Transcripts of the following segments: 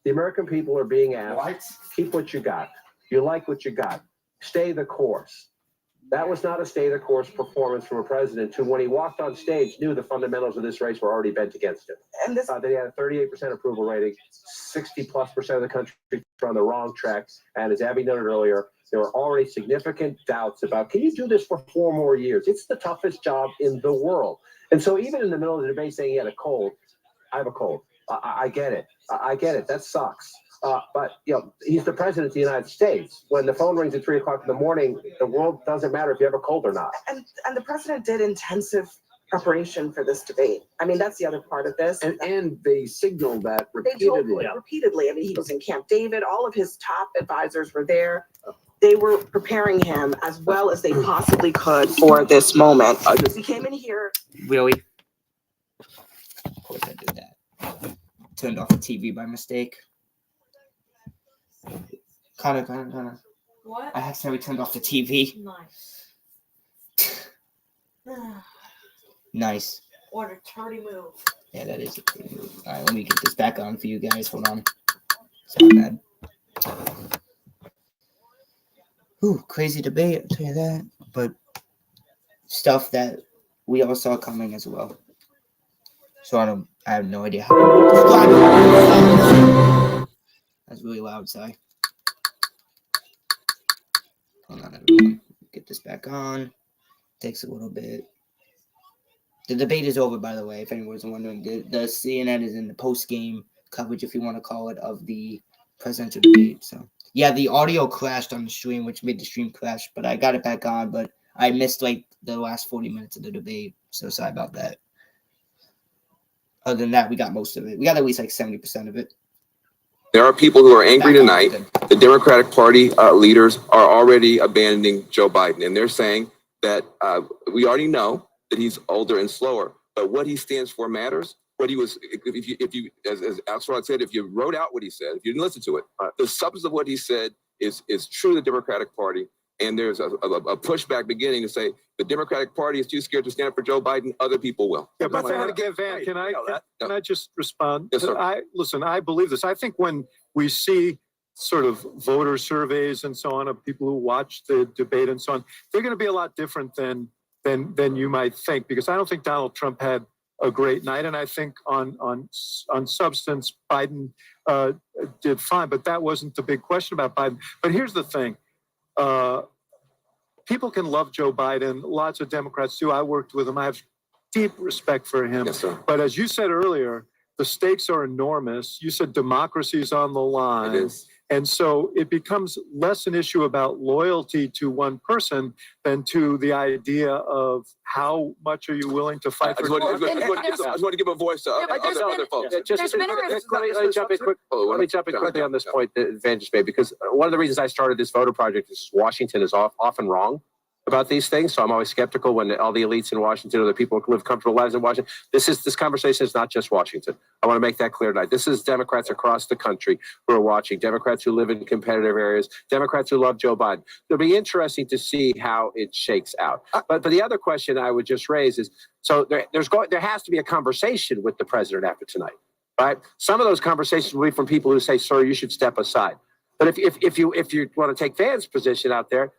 The American people are being asked, keep what you got. You like what you got. Stay the course. That was not a stay the course performance from a president who, when he walked on stage, knew the fundamentals of this race were already bent against him. And this, they had a 38% approval rating, 60+% of the country on the wrong track. And as Abby noted earlier, there were already significant doubts about, can you do this for 4 more years? It's the toughest job in the world. And so even in the middle of the debate saying he had a cold, I have a cold. I get it. I get it. That sucks. But he's the president of the United States. When the phone rings at 3 o'clock in the morning, the world doesn't matter if you have a cold or not. And the president did intensive preparation for this debate. I mean, that's the other part of this. And they signaled that repeatedly. They told repeatedly. I mean, he was in Camp David. All of his top advisors were there. They were preparing him as well as they possibly could for this moment. We came in here. Really? Of course I did that. Turned off the TV by mistake. Connor. What? I accidentally turned off the TV. Nice. Nice. What a dirty move. Yeah, that is a pretty move. All right, let me get this back on for you guys. Hold on. Sorry, bad. Ooh, crazy debate, I'll tell you that. But stuff that we all saw coming as well. So I have no idea how. That's really loud, sorry. Hold on, everyone. Get this back on. Takes a little bit. The debate is over, by the way, if anyone's wondering. The CNN is in the post-game coverage, if you want to call it, of the presidential debate. So, yeah, the audio crashed on the stream, which made the stream crash, but I got it back on, but I missed, like, the last 40 minutes of the debate, so sorry about that. Other than that, we got most of it. We got at least, like, 70% of it. There are people who are angry tonight. The Democratic Party leaders are already abandoning Joe Biden, and they're saying that we already know that he's older and slower, but what he stands for matters. What he was, if you, as Axelrod said, if you wrote out what he said, if you didn't listen to it, the substance of what he said is true to the Democratic Party, and there's a pushback beginning to say the Democratic Party is too scared to stand up for Joe Biden. Other people will. Yeah, but Van, can I just respond? Yes, sir. I believe this. I think when we see sort of voter surveys and so on of people who watch the debate and so on, they're going to be a lot different than you might think, because I don't think Donald Trump had a great night, and I think on substance Biden did fine, but that wasn't the big question about Biden. But here's the thing. People can love Joe Biden. Lots of Democrats do. I worked with him. I have deep respect for him. Yes, sir. But as you said earlier, the stakes are enormous. You said democracy is on the line. It is. And so it becomes less an issue about loyalty to one person than to the idea of how much are you willing to fight for. I just want to give a voice to other folks. Let me jump in quickly on this point that Van just made, because one of the reasons I started this voter project is Washington is often wrong about these things. So I'm always skeptical when all the elites in Washington or the people who live comfortable lives in Washington. This conversation is not just Washington. I want to make that clear tonight. This is Democrats across the country who are watching, Democrats who live in competitive areas, Democrats who love Joe Biden. It'll be interesting to see how it shakes out. But the other question I would just raise is, so there has to be a conversation with the president after tonight, right? Some of those conversations will be from people who say, sir, you should step aside. But if you want to take Van's position out there,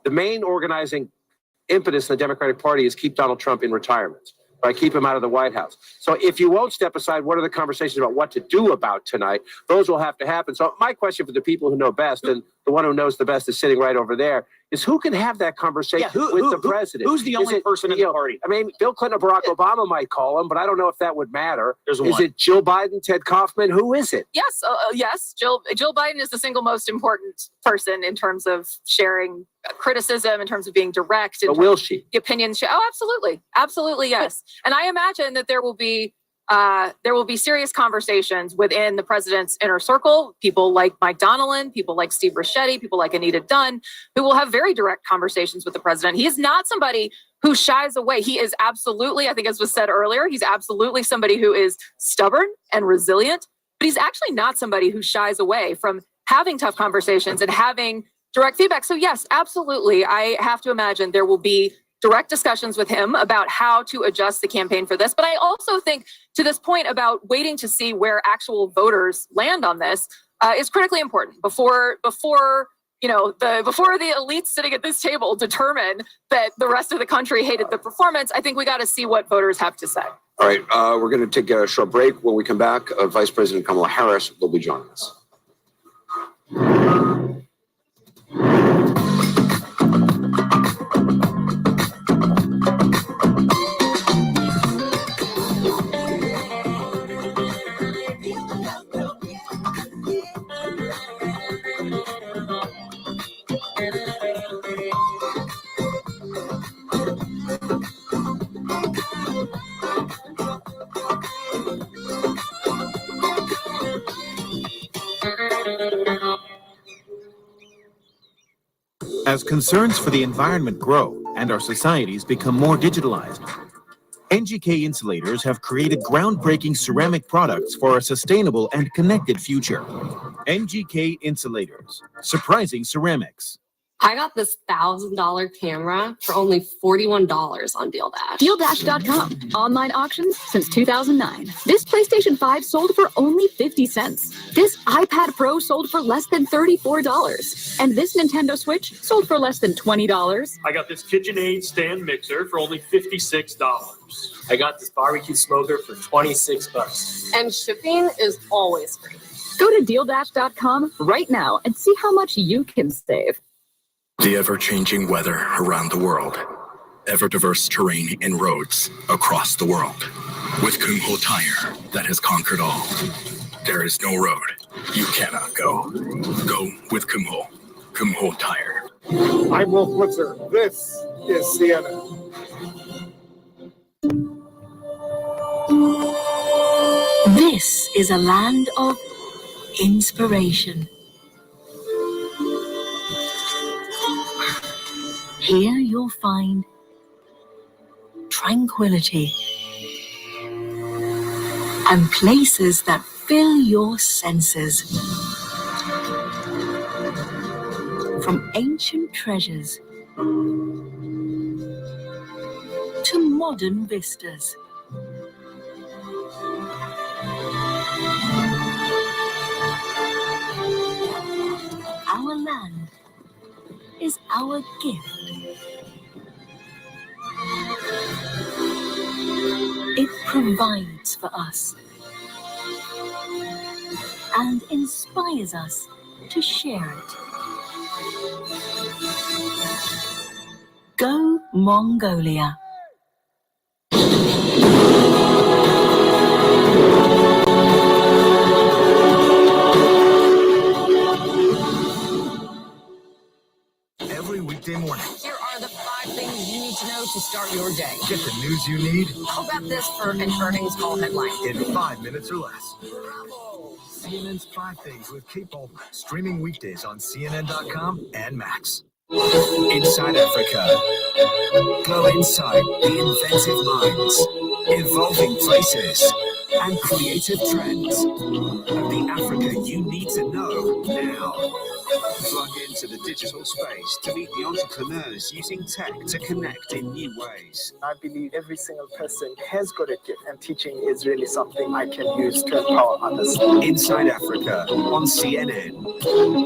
the main organizing impetus in the Democratic Party is keep Donald Trump in retirement, right? Keep him out of the White House. So if you won't step aside, what are the conversations about what to do about tonight? Those will have to happen. So my question for the people who know best, and the one who knows the best is sitting right over there, is who can have that conversation with the president? Who's the only person in the party? I mean, Bill Clinton or Barack Obama might call him, but I don't know if that would matter. Is it Jill Biden, Ted Kaufman? Who is it? Yes, yes. Jill Biden is the single most important person in terms of sharing criticism, in terms of being direct. But will she? Opinions. Oh, absolutely. Absolutely, yes. And I imagine that there will be serious conversations within the president's inner circle, people like Mike Donilon, people like Steve Ricchetti, people like Anita Dunn, who will have very direct conversations with the president. He is not somebody who shies away. He is absolutely, I think as was said earlier, he's absolutely somebody who is stubborn and resilient, but he's actually not somebody who shies away from having tough conversations and having direct feedback. So yes, absolutely. I have to imagine there will be direct discussions with him about how to adjust the campaign for this. But I also think, to this point about waiting to see where actual voters land on this, is critically important before the elites sitting at this table determine that the rest of the country hated the performance. I think we got to see what voters have to say. All right, we're going to take a short break. When we come back, Vice President Kamala Harris will be joining us. As concerns for the environment grow and our societies become more digitalized, NGK Insulators have created groundbreaking ceramic products for a sustainable and connected future. NGK Insulators, surprising ceramics. I got this $1,000 camera for only $41 on Deal Dash. DealDash.com. Online auctions since 2009. This PlayStation 5 sold for only 50 cents. This iPad Pro sold for less than $34. And this Nintendo Switch sold for less than $20. I got this KitchenAid stand mixer for only $56. I got this barbecue smoker for $26. And shipping is always free. Go to DealDash.com right now and see how much you can save. The ever-changing weather around the world. Ever-diverse terrain and roads across the world. With Kumho Tire that has conquered all. There is no road you cannot go. Go with Kumho. Kumho Tire. I'm Wolf Blitzer. This is CNN. This is a land of inspiration. Here you'll find tranquility and places that fill your senses. From ancient treasures to modern vistas. Our land is our gift. It provides for us and inspires us to share it. Go Mongolia. Every weekday morning, Here are the 5 things you need to know to start your day. get the news you need How about this for an earnings call headline? in 5 minutes or less. CNN's 5 Things with Kate Baldwin. Streaming weekdays on CNN.com and Max. Inside Africa. Go inside the inventive minds, evolving places, and creative trends of the Africa you need to know now. Plug into the digital space to meet the entrepreneurs using tech to connect in new ways. I believe every single person has got a gift, and teaching is really something I can use to empower others. Inside Africa on CNN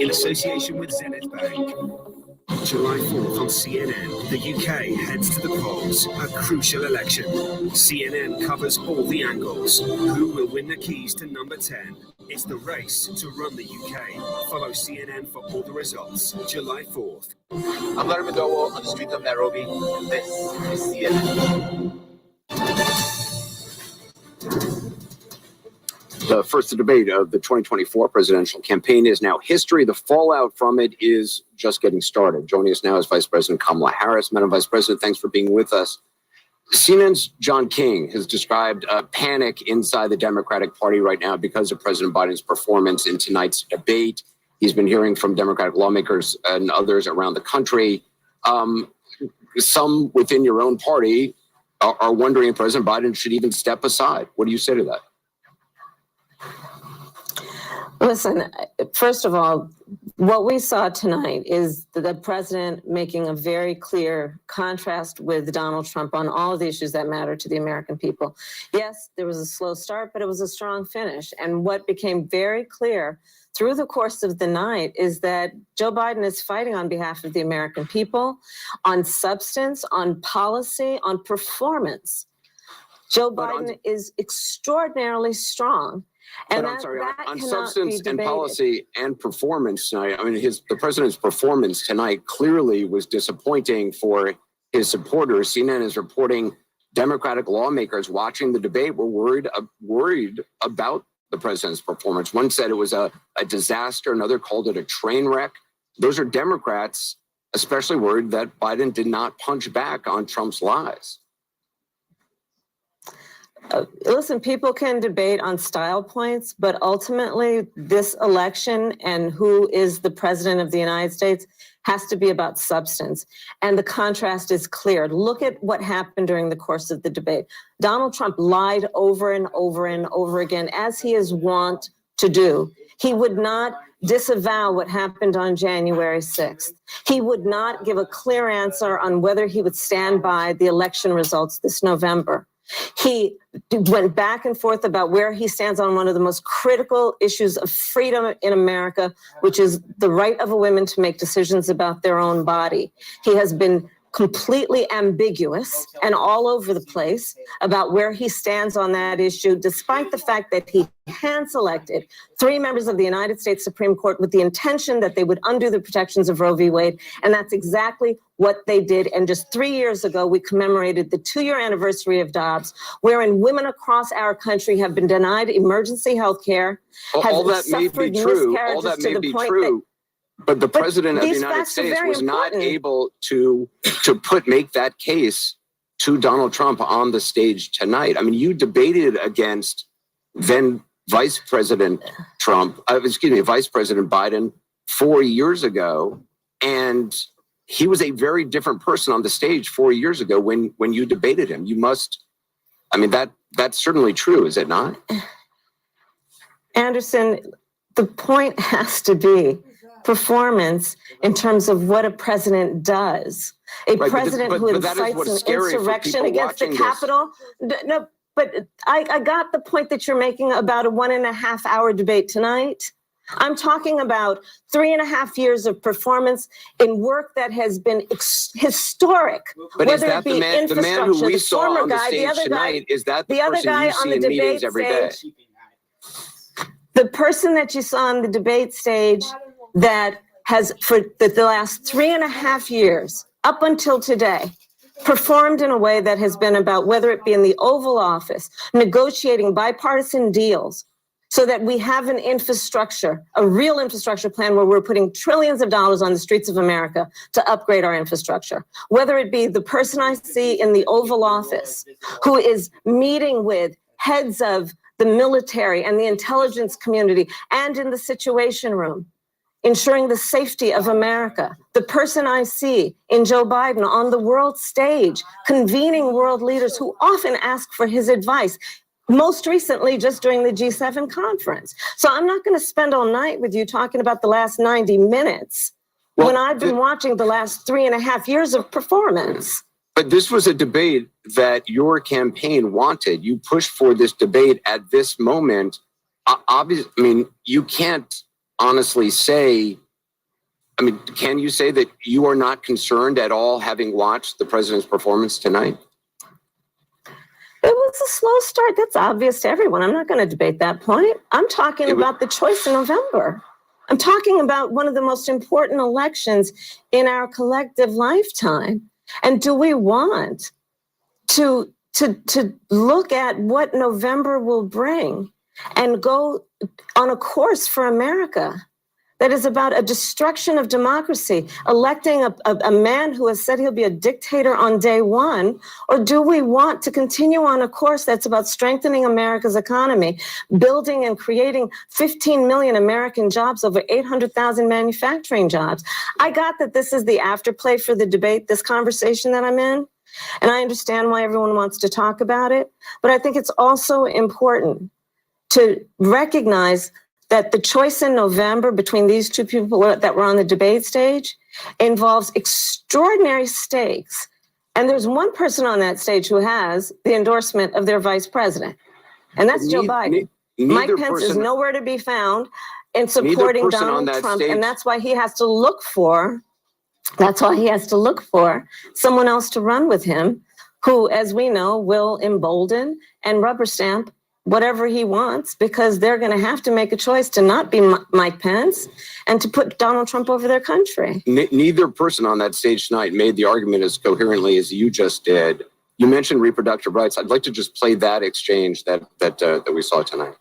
in association with Zenith Bank. July 4th on CNN, the UK heads to the polls, a crucial election. CNN covers all the angles. Who will win the keys to number 10? It's the race to run the UK. Follow CNN for all the results. July 4th. I'm Larry Madowo on the streets of Nairobi, and this is CNN. The first debate of the 2024 presidential campaign is now history. The fallout from it is just getting started. Joining us now is Vice President Kamala Harris. Madam Vice President, thanks for being with us. CNN's John King has described a panic inside the Democratic Party right now because of President Biden's performance in tonight's debate. He's been hearing from Democratic lawmakers and others around the country. Some within your own party are wondering if President Biden should even step aside. What do you say to that? Listen, first of all, What we saw tonight is the president making a very clear contrast with Donald Trump on all of the issues that matter to the American people. Yes, there was a slow start, but it was a strong finish. And what became very clear through the course of the night is that Joe Biden is fighting on behalf of the American people, on substance, on policy, on performance. Joe Biden is extraordinarily strong. And But I'm sorry, on cannot substance be and debated. policy and performance tonight, I mean, the president's performance tonight clearly was disappointing for his supporters. CNN is reporting Democratic lawmakers watching the debate were worried about the president's performance. One said it was a disaster. Another called it a train wreck. Those are Democrats, especially worried that Biden did not punch back on Trump's lies. Listen, people can debate on style points, but ultimately this election and who is the president of the United States has to be about substance. And the contrast is clear. Look at what happened during the course of the debate. Donald Trump lied over and over and over again, as he is wont to do. He would not disavow what happened on January 6th. He would not give a clear answer on whether he would stand by the election results this November. He went back and forth about where he stands on one of the most critical issues of freedom in America, which is the right of a woman to make decisions about their own body. He has been completely ambiguous and all over the place about where he stands on that issue, despite the fact that he hand-selected 3 members of the United States Supreme Court with the intention that they would undo the protections of Roe v. Wade. And that's exactly what they did. And just 3 years ago, we commemorated the 2-year anniversary of Dobbs, wherein women across our country have been denied emergency health care. All that may be true. All that may be true. But the president of the United States was not able to make that case to Donald Trump on the stage tonight. I mean, you debated against then Vice President Vice President Biden 4 years ago, and he was a very different person on the stage 4 years ago when you debated him. That's certainly true, is it not? Anderson, the point has to be performance in terms of what a president does. A president who incites an insurrection against the Capitol. No, but I got the point that you're making about a 1.5 hour debate tonight. I'm talking about 3.5 years of performance in work that has been historic. But is that the man who we saw on the stage tonight? Is that the person you see in meetings every day? The person that you saw on the debate stage that has, for the last 3.5 years, up until today, performed in a way that has been about, whether it be in the Oval Office, negotiating bipartisan deals so that we have an infrastructure, a real infrastructure plan where we're putting trillions of dollars on the streets of America to upgrade our infrastructure. Whether it be the person I see in the Oval Office who is meeting with heads of the military and the intelligence community and in the Situation Room, ensuring the safety of America. The person I see in Joe Biden on the world stage, convening world leaders who often ask for his advice, most recently just during the G7 conference. So I'm not going to spend all night with you talking about the last 90 minutes when I've been watching the last 3.5 years of performance. But this was a debate that your campaign wanted. You pushed for this debate at this moment. Obviously, I mean, you can't honestly say, can you say that you are not concerned at all having watched the president's performance tonight? It was a slow start. That's obvious to everyone. I'm not going to debate that point. I'm talking about the choice in November. I'm talking about one of the most important elections in our collective lifetime. And do we want to look at what November will bring and go on a course for America that is about a destruction of democracy, electing a man who has said he'll be a dictator on day one? Or do we want to continue on a course that's about strengthening America's economy, building and creating 15 million American jobs, over 800,000 manufacturing jobs? I got that this is the afterplay for the debate, this conversation that I'm in, and I understand why everyone wants to talk about it, but I think it's also important to recognize that the choice in November between these two people that were on the debate stage involves extraordinary stakes. And there's one person on that stage who has the endorsement of their vice president, and that's Joe Biden. Mike Pence is nowhere to be found in supporting Donald Trump, and that's why he has to look for someone else to run with him, who, as we know, will embolden and rubber stamp whatever he wants, because they're going to have to make a choice to not be Mike Pence and to put Donald Trump over their country. Neither person on that stage tonight made the argument as coherently as you just did. You mentioned reproductive rights. I'd like to just play that exchange that we saw tonight.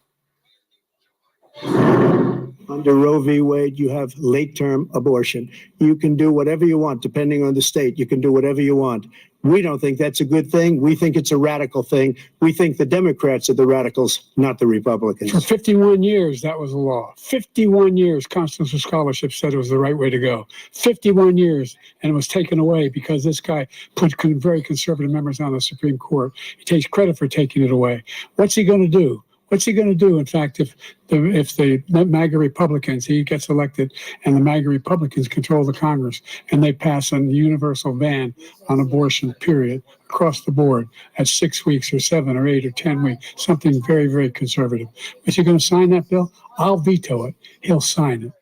Under Roe v. Wade, you have late-term abortion. You can do whatever you want, depending on the state. You can do whatever you want. We don't think that's a good thing. We think it's a radical thing. We think the Democrats are the radicals, not the Republicans. For 51 years, that was the law. 51 years, Constitutional Scholarship said it was the right way to go. 51 years, and it was taken away because this guy put very conservative members on the Supreme Court. He takes credit for taking it away. What's he going to do? What's he going to do, in fact, if the MAGA Republicans, he gets elected and the MAGA Republicans control the Congress and they pass a universal ban on abortion, period, across the board at 6 weeks or 7 or 8 or 10 weeks, something very, very conservative. Is he going to sign that bill? I'll veto it. He'll sign it.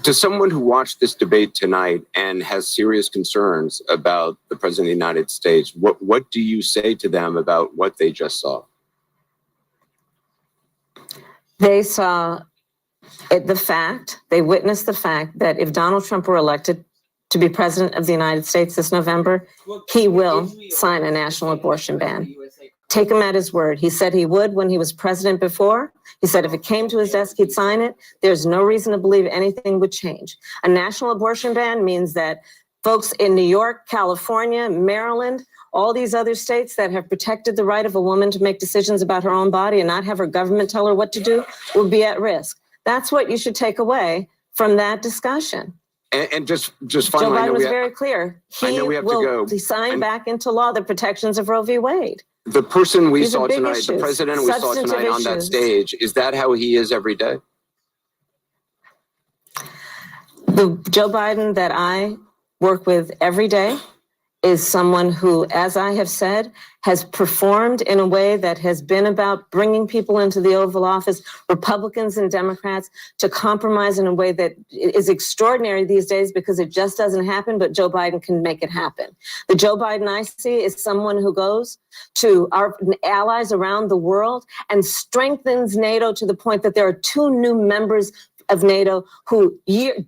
To someone who watched this debate tonight and has serious concerns about the President of the United States, what do you say to them about what they just saw? They saw they witnessed the fact that if Donald Trump were elected to be president of the United States this November, he will sign a national abortion ban. Take him at his word. He said he would when he was president before. He said if it came to his desk, he'd sign it. There's no reason to believe anything would change. A national abortion ban means that folks in New York, California, Maryland, all these other states that have protected the right of a woman to make decisions about her own body and not have her government tell her what to do will be at risk. That's what you should take away from that discussion. And just Joe finally, Biden was very clear. He will sign back into law the protections of Roe v. Wade. The person we These are saw big tonight, issues, the president we saw substantive tonight on that issues. stage, is that how he is every day? The Joe Biden that I work with every day is someone who, as I have said, has performed in a way that has been about bringing people into the Oval Office, Republicans and Democrats, to compromise in a way that is extraordinary these days because it just doesn't happen, but Joe Biden can make it happen. The Joe Biden I see is someone who goes to our allies around the world and strengthens NATO to the point that there are 2 new members of NATO who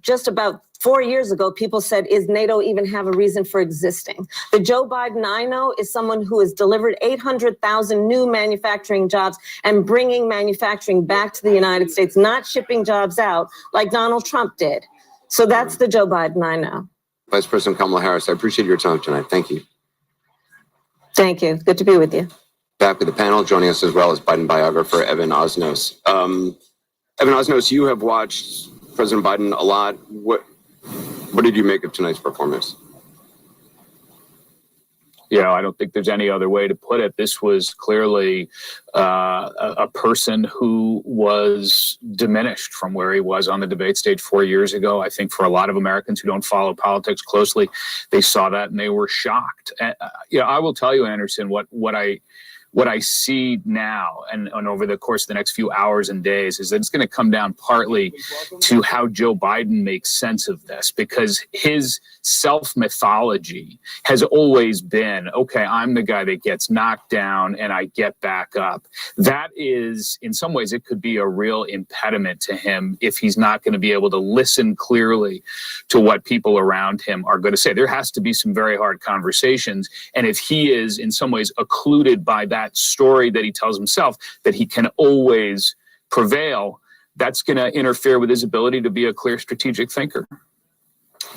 just about 4 years ago, people said, is NATO even have a reason for existing? The Joe Biden I know is someone who has delivered 800,000 new manufacturing jobs and bringing manufacturing back to the United States, not shipping jobs out like Donald Trump did. So that's the Joe Biden I know. Vice President Kamala Harris, I appreciate your time tonight. Thank you. Thank you. Good to be with you. Back with the panel, joining us as well as Biden biographer Evan Osnos. Evan Osnos, you have watched President Biden a lot. What did you make of tonight's performance? I don't think there's any other way to put it. This was clearly a person who was diminished from where he was on the debate stage 4 years ago. I think for a lot of Americans who don't follow politics closely, they saw that and they were shocked. I will tell you, Anderson, what I see now and over the course of the next few hours and days is that it's going to come down partly to how Joe Biden makes sense of this, because his self-mythology has always been, okay, I'm the guy that gets knocked down and I get back up. That is, in some ways, it could be a real impediment to him if he's not going to be able to listen clearly to what people around him are going to say. There has to be some very hard conversations. And if he is in some ways occluded by that story that he tells himself that he can always prevail, that's going to interfere with his ability to be a clear strategic thinker.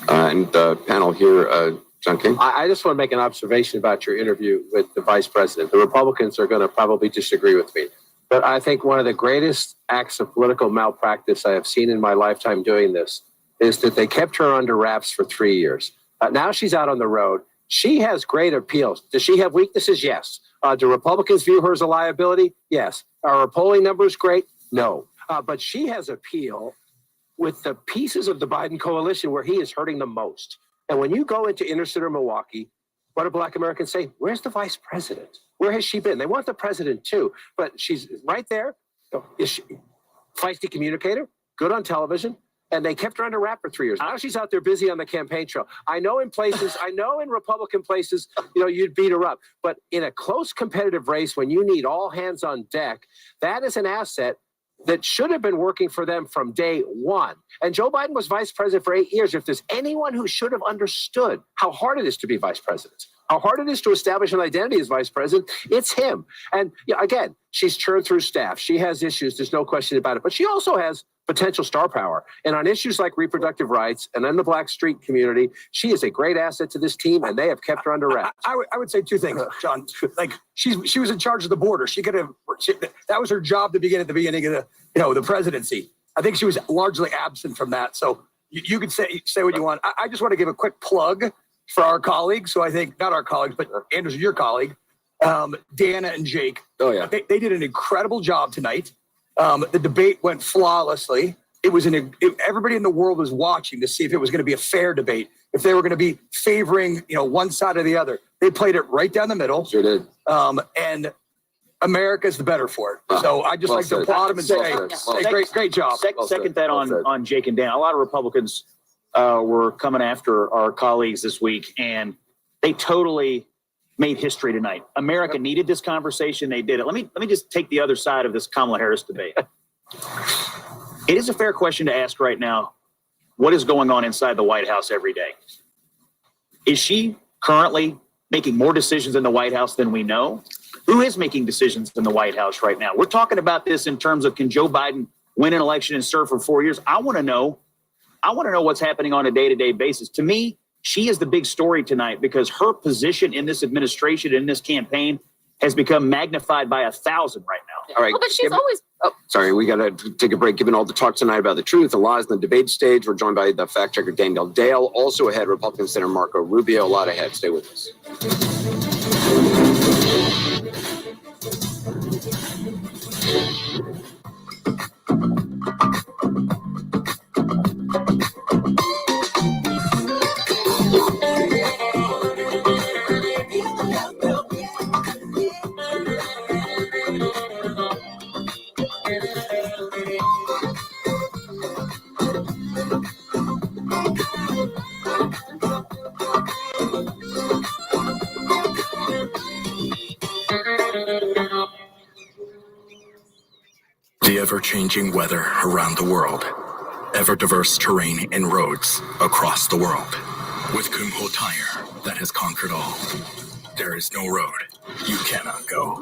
And panel here, John King. I just want to make an observation about your interview with the vice president. The Republicans are going to probably disagree with me, but I think one of the greatest acts of political malpractice I have seen in my lifetime doing this is that they kept her under wraps for 3 years. Now she's out on the road. She has great appeals. Does she have weaknesses? Yes. Do Republicans view her as a liability? Yes. Are her polling numbers great? No. But she has appeal with the pieces of the Biden coalition where he is hurting the most. And when you go into inner city Milwaukee, what do Black Americans say? Where's the vice president? Where has she been? They want the president too, but she's right there. Is she feisty communicator, good on television, and they kept her under wrap for 3 years. Now she's out there busy on the campaign trail. I know in Republican places, you'd beat her up, but in a close competitive race, when you need all hands on deck, that is an asset that should have been working for them from day one. And Joe Biden was vice president for 8 years. If there's anyone who should have understood how hard it is to be vice president, how hard it is to establish an identity as vice president, it's him. And again, she's churned through staff. She has issues. There's no question about it. But she also has potential star power. And on issues like reproductive rights and in the Black street community, she is a great asset to this team, and they have kept her under wraps. I would say two things, John. Like she was in charge of the border. That was her job to begin at the beginning of the presidency. I think she was largely absent from that. So you can say what you want. I just want to give a quick plug for our colleagues. So I think not our colleagues, but Andrews, your colleague, Dana and Jake. Oh yeah, they did an incredible job tonight. The debate went flawlessly. It was everybody in the world was watching to see if it was going to be a fair debate, if they were going to be favoring one side or the other. They played it right down the middle. Sure did. And America's the better for it. So I just to applaud them and say, great job. Second that on Jake and Dan. A lot of Republicans were coming after our colleagues this week, and they totally made history tonight. America needed this conversation. They did it. Let me just take the other side of this Kamala Harris debate. It is a fair question to ask right now, what is going on inside the White House every day? Is she currently making more decisions in the White House than we know? Who is making decisions in the White House right now? We're talking about this in terms of, can Joe Biden win an election and serve for 4 years? I want to know what's happening on a day-to-day basis. To me, she is the big story tonight because her position in this administration, in this campaign, has become magnified by 1,000 right now. All right. Well, but she's always. Oh. Sorry, we got to take a break. Given all the talk tonight about the truth and lies in the debate stage, we're joined by the fact checker Danielle Dale, also ahead Republican Senator Marco Rubio. A lot ahead. Stay with us. The ever-changing weather around the world, ever-diverse terrain and roads across the world. With Kumho Tire that has conquered all. There is no road you cannot go.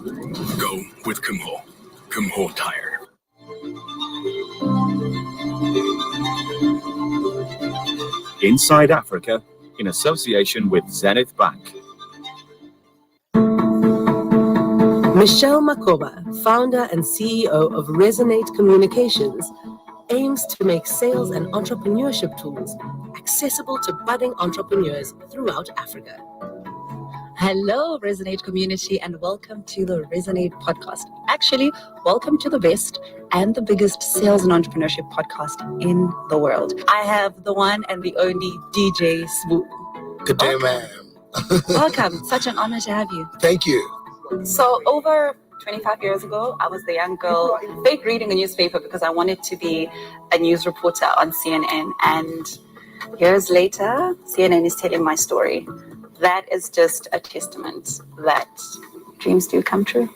Go with Kumho. Kumho Tire. Inside Africa, in association with Zenith Bank. Michelle Makoba, founder and CEO of Resonate Communications, aims to make sales and entrepreneurship tools accessible to budding entrepreneurs throughout Africa. Hello, Resonate community, and welcome to the Resonate podcast. Actually, welcome to the best and the biggest sales and entrepreneurship podcast in the world. I have the one and the only DJ Swoop. Good day, ma'am. Welcome. Such an honor to have you. Thank you. So over 25 years ago, I was the young girl fake reading a newspaper because I wanted to be a news reporter on CNN. And years later, CNN is telling my story. That is just a testament that dreams do come true.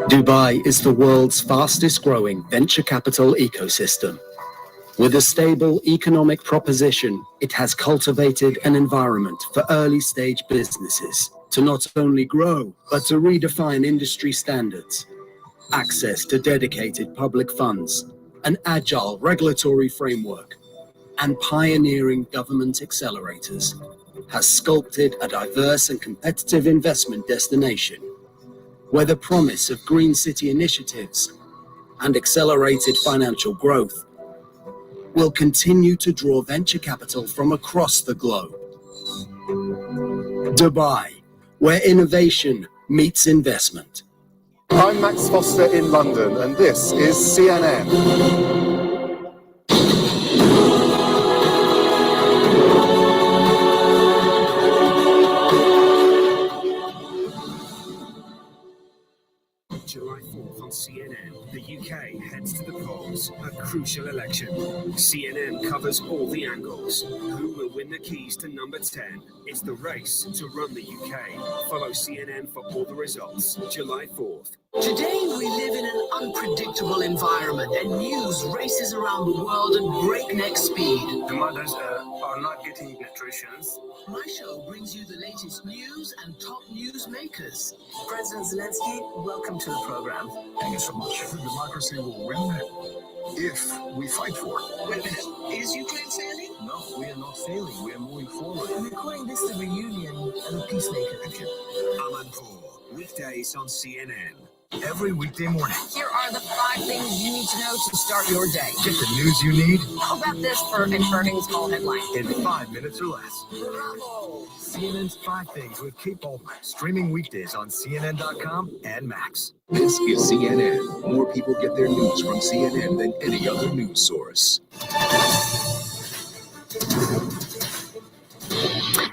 Dubai is the world's fastest growing venture capital ecosystem. With a stable economic proposition, it has cultivated an environment for early stage businesses to not only grow, but to redefine industry standards. Access to dedicated public funds, an agile regulatory framework, and pioneering government accelerators has sculpted a diverse and competitive investment destination where the promise of green city initiatives and accelerated financial growth will continue to draw venture capital from across the globe. Dubai, where innovation meets investment. I'm Max Foster in London, and this is CNN. July 4th on CNN, the UK heads to the polls, a crucial election. CNN covers all the angles. Who will win the keys to number 10? It's the race to run the UK. Follow CNN for all the results. July 4th. Today we live in an unpredictable environment and news races around the world at breakneck speed. The mothers are not getting nutritions. My show brings you the latest news and top news makers. President Zelensky, welcome to the program. Thank you so much. Democracy will win if we fight for it. Wait a minute, is Ukraine failing? No, we are not failing. We are moving forward. We're calling this the reunion of the peacemaker. Alan Paul, weekdays on CNN. Every weekday morning. Here are the 5 things you need to know to start your day. Get the news you need How about this for an earnings call headline? in 5 minutes or less. CNN's 5 Things with Kate Baldwin. Streaming weekdays on CNN.com and Max. This is CNN. More people get their news from CNN than any other news source.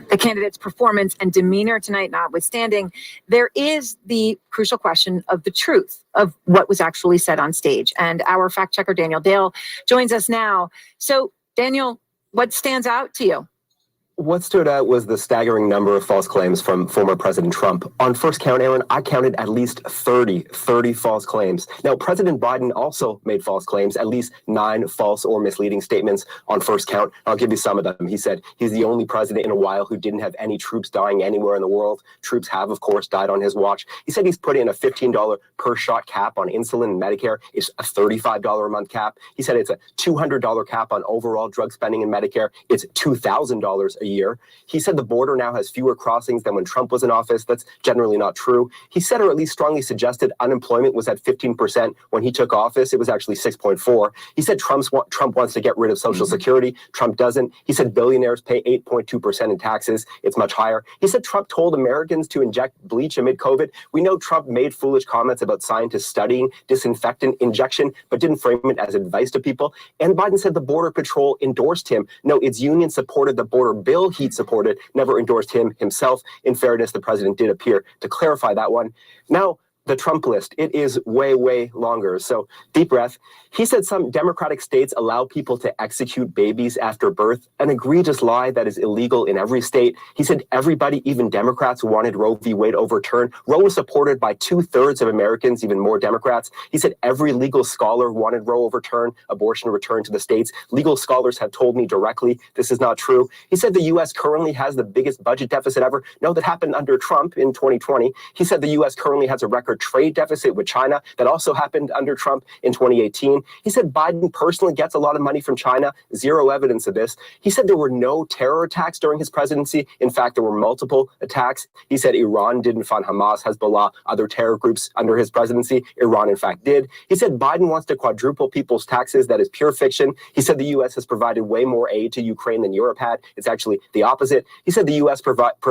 The candidate's performance and demeanor tonight notwithstanding, there is the crucial question of the truth of what was actually said on stage. And our fact checker, Daniel Dale, joins us now. So, Daniel, what stands out to you? What stood out was the staggering number of false claims from former President Trump. On first count, Aaron, I counted at least 30 false claims. Now, President Biden also made false claims, at least 9 false or misleading statements on first count. I'll give you some of them. He said he's the only president in a while who didn't have any troops dying anywhere in the world. Troops have, of course, died on his watch. He said he's put in a $15 per shot cap on insulin and Medicare. It's a $35 a month cap. He said it's a $200 cap on overall drug spending in Medicare. It's $2,000 a year. He said the border now has fewer crossings than when Trump was in office. That's generally not true. He said, or at least strongly suggested, unemployment was at 15% when he took office. It was actually 6.4. He said Trump wants to get rid of Social Security. Trump doesn't. He said billionaires pay 8.2% in taxes. It's much higher. He said Trump told Americans to inject bleach amid COVID. We know Trump made foolish comments about scientists studying disinfectant injection, but didn't frame it as advice to people. And Biden said the Border Patrol endorsed him. No, its union supported the border bill he supported, never endorsed him himself. In fairness, the president did appear to clarify that one. Now, the Trump list, it is way, way longer. So deep breath. He said some Democratic states allow people to execute babies after birth, an egregious lie that is illegal in every state. He said everybody, even Democrats, wanted Roe v. Wade overturned. Roe was supported by 2/3 of Americans, even more Democrats. He said every legal scholar wanted Roe overturned, abortion returned to the states. Legal scholars have told me directly this is not true. He said the U.S. currently has the biggest budget deficit ever. No, that happened under Trump in 2020. He said the U.S. currently has a record trade deficit with China. That also happened under Trump in 2018. He said Biden personally gets a lot of money from China. Zero evidence of this. He said there were no terror attacks during his presidency. In fact, there were multiple attacks. He said Iran didn't fund Hamas, Hezbollah, other terror groups under his presidency. Iran, in fact, did. He said Biden wants to quadruple people's taxes. That is pure fiction. He said the U.S. has provided way more aid to Ukraine than Europe had. It's actually the opposite. He said the U.S.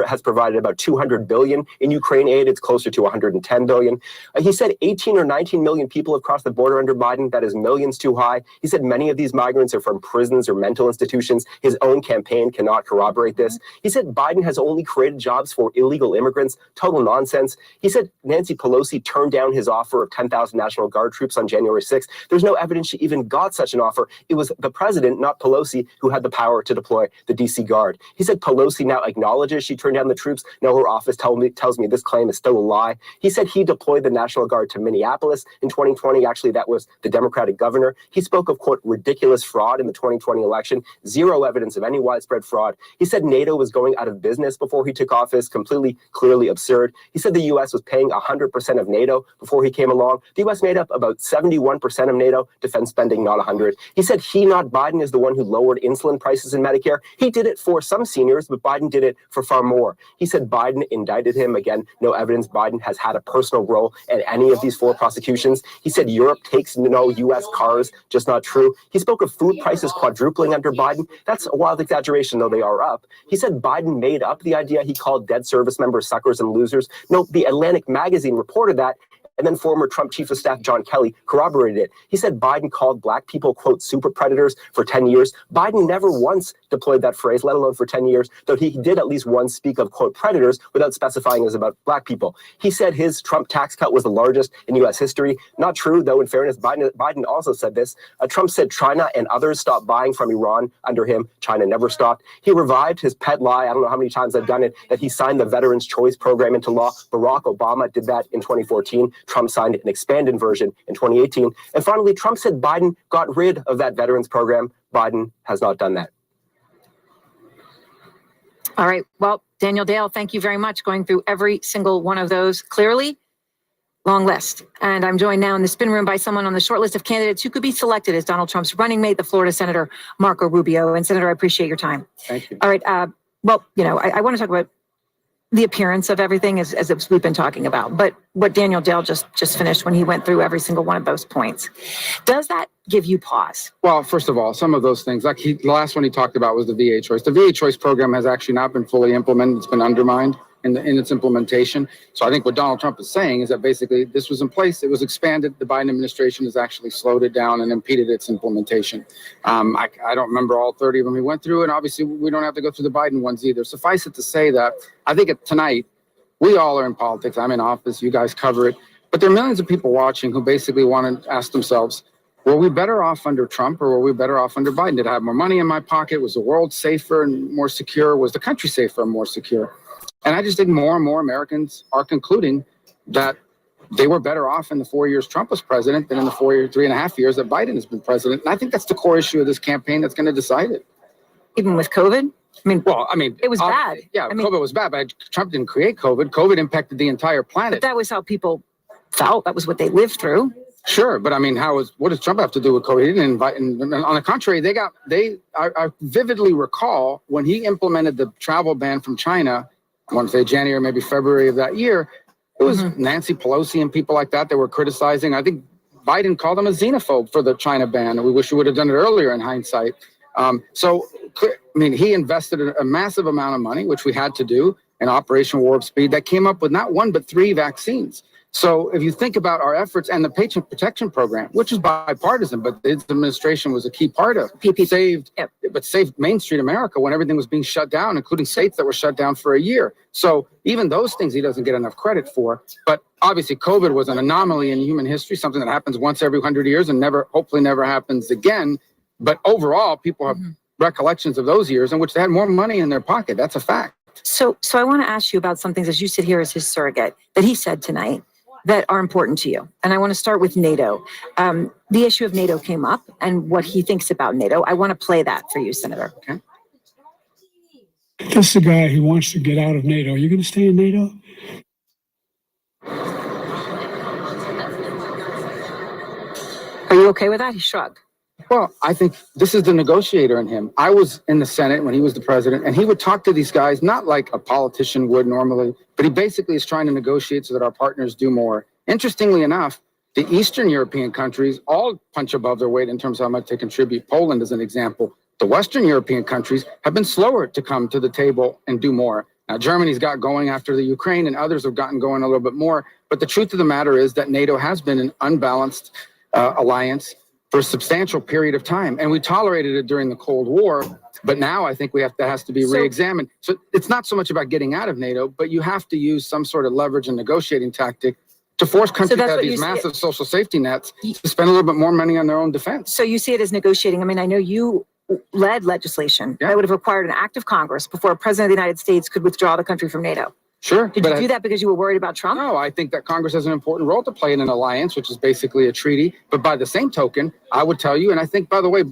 has provided about $200 billion in Ukraine aid. It's closer to $110 billion. He said 18 or 19 million people have crossed the border under Biden. That is millions too high. He said many of these migrants are from prisons or mental institutions. His own campaign cannot corroborate this. He said Biden has only created jobs for illegal immigrants. Total nonsense. He said Nancy Pelosi turned down his offer of 10,000 National Guard troops on January 6th. There's no evidence she even got such an offer. It was the president, not Pelosi, who had the power to deploy the DC Guard. He said Pelosi now acknowledges she turned down the troops. No, her office tells me this claim is still a lie. He said he deployed the National Guard to Minneapolis in 2020. Actually, that was the Democratic governor. He spoke of, quote, ridiculous fraud in the 2020 election. Zero evidence of any widespread fraud. He said NATO was going out of business before he took office. Completely, clearly absurd. He said the U.S. was paying 100% of NATO before he came along. The U.S. made up about 71% of NATO defense spending, not 100. He said he, not Biden, is the one who lowered insulin prices in Medicare. He did it for some seniors, but Biden did it for far more. He said Biden indicted him. Again, no evidence Biden has had a personal role in any of these 4 prosecutions. He said Europe takes no U.S. cars, just not true. He spoke of food prices quadrupling under Biden. That's a wild exaggeration, though they are up. He said Biden made up the idea he called dead service members suckers and losers. No, the Atlantic magazine reported that. And then former Trump Chief of Staff John Kelly corroborated it. He said Biden called black people, quote, super predators for 10 years. Biden never once deployed that phrase, let alone for 10 years, though he did at least once speak of, quote, predators without specifying it was about black people. He said his Trump tax cut was the largest in U.S. history. Not true, though, in fairness, Biden also said this. Trump said China and others stopped buying from Iran under him. China never stopped. He revived his pet lie, I don't know how many times I've done it, that he signed the Veterans Choice Program into law. Barack Obama did that in 2014. Trump signed an expanded version in 2018. And finally, Trump said Biden got rid of that veterans program. Biden has not done that. All right. Well, Daniel Dale, thank you very much going through every single one of those clearly. Long list. And I'm joined now in the spin room by someone on the short list of candidates who could be selected as Donald Trump's running mate, the Florida Senator Marco Rubio. And Senator, I appreciate your time. Thank you. All right. Well, I want to talk about the appearance of everything as we've been talking about, but what Daniel Dale just finished when he went through every single one of those points, does that give you pause? Well, first of all, some of those things, the last one he talked about was the VA choice. The VA choice program has actually not been fully implemented. It's been undermined in its implementation. So I think what Donald Trump is saying is that basically this was in place, it was expanded. The Biden administration has actually slowed it down and impeded its implementation. I don't remember all 30 of them he went through, and obviously we don't have to go through the Biden ones either. Suffice it to say that I think tonight, we all are in politics. I'm in office, you guys cover it, but there are millions of people watching who basically want to ask themselves, were we better off under Trump or were we better off under Biden? Did I have more money in my pocket? Was the world safer and more secure? Was the country safer and more secure? And I just think more and more Americans are concluding that they were better off in the 4 years Trump was president than in the 3.5 years that Biden has been president. And I think that's the core issue of this campaign that's going to decide it. Even with COVID? It was bad. Yeah, COVID was bad, but Trump didn't create COVID. COVID impacted the entire planet. But that was how people felt. That was what they lived through. Sure, but what does Trump have to do with COVID? He didn't invite, and on the contrary, I vividly recall when he implemented the travel ban from China, I want to say January, maybe February of that year, it was Nancy Pelosi and people like that were criticizing. I think Biden called him a xenophobe for the China ban, and we wish we would have done it earlier in hindsight. He invested a massive amount of money, which we had to do, in Operation Warp Speed that came up with not 1, but 3 vaccines. So if you think about our efforts and the Patient Protection Program, which is bipartisan, but his administration was a key part of, saved Main Street America when everything was being shut down, including states that were shut down for a year. So even those things he doesn't get enough credit for. But obviously COVID was an anomaly in human history, something that happens once every 100 years and hopefully never happens again. But overall, people have recollections of those years in which they had more money in their pocket. That's a fact. So I want to ask you about some things as you sit here as his surrogate that he said tonight that are important to you. And I want to start with NATO. The issue of NATO came up and what he thinks about NATO. I want to play that for you, Senator. Okay. This is the guy who wants to get out of NATO. Are you going to stay in NATO? Are you okay with that? He shrugged. Well, I think this is the negotiator in him. I was in the Senate when he was the president, and he would talk to these guys, not like a politician would normally, but he basically is trying to negotiate so that our partners do more. Interestingly enough, the Eastern European countries all punch above their weight in terms of how much they contribute. Poland is an example. The Western European countries have been slower to come to the table and do more. Now, Germany's got going after the Ukraine, and others have gotten going a little bit more. But the truth of the matter is that NATO has been an unbalanced alliance for a substantial period of time. And we tolerated it during the Cold War, but now I think that has to be re-examined. So it's not so much about getting out of NATO, but you have to use some sort of leverage and negotiating tactic to force countries that have these massive social safety nets to spend a little bit more money on their own defense. So you see it as negotiating. I mean, I know you led legislation that would have required an act of Congress before a president of the United States could withdraw the country from NATO. Sure. Did you do that because you were worried about Trump? No, I think that Congress has an important role to play in an alliance, which is basically a treaty. But by the same token, I would tell you, and I think, by the way,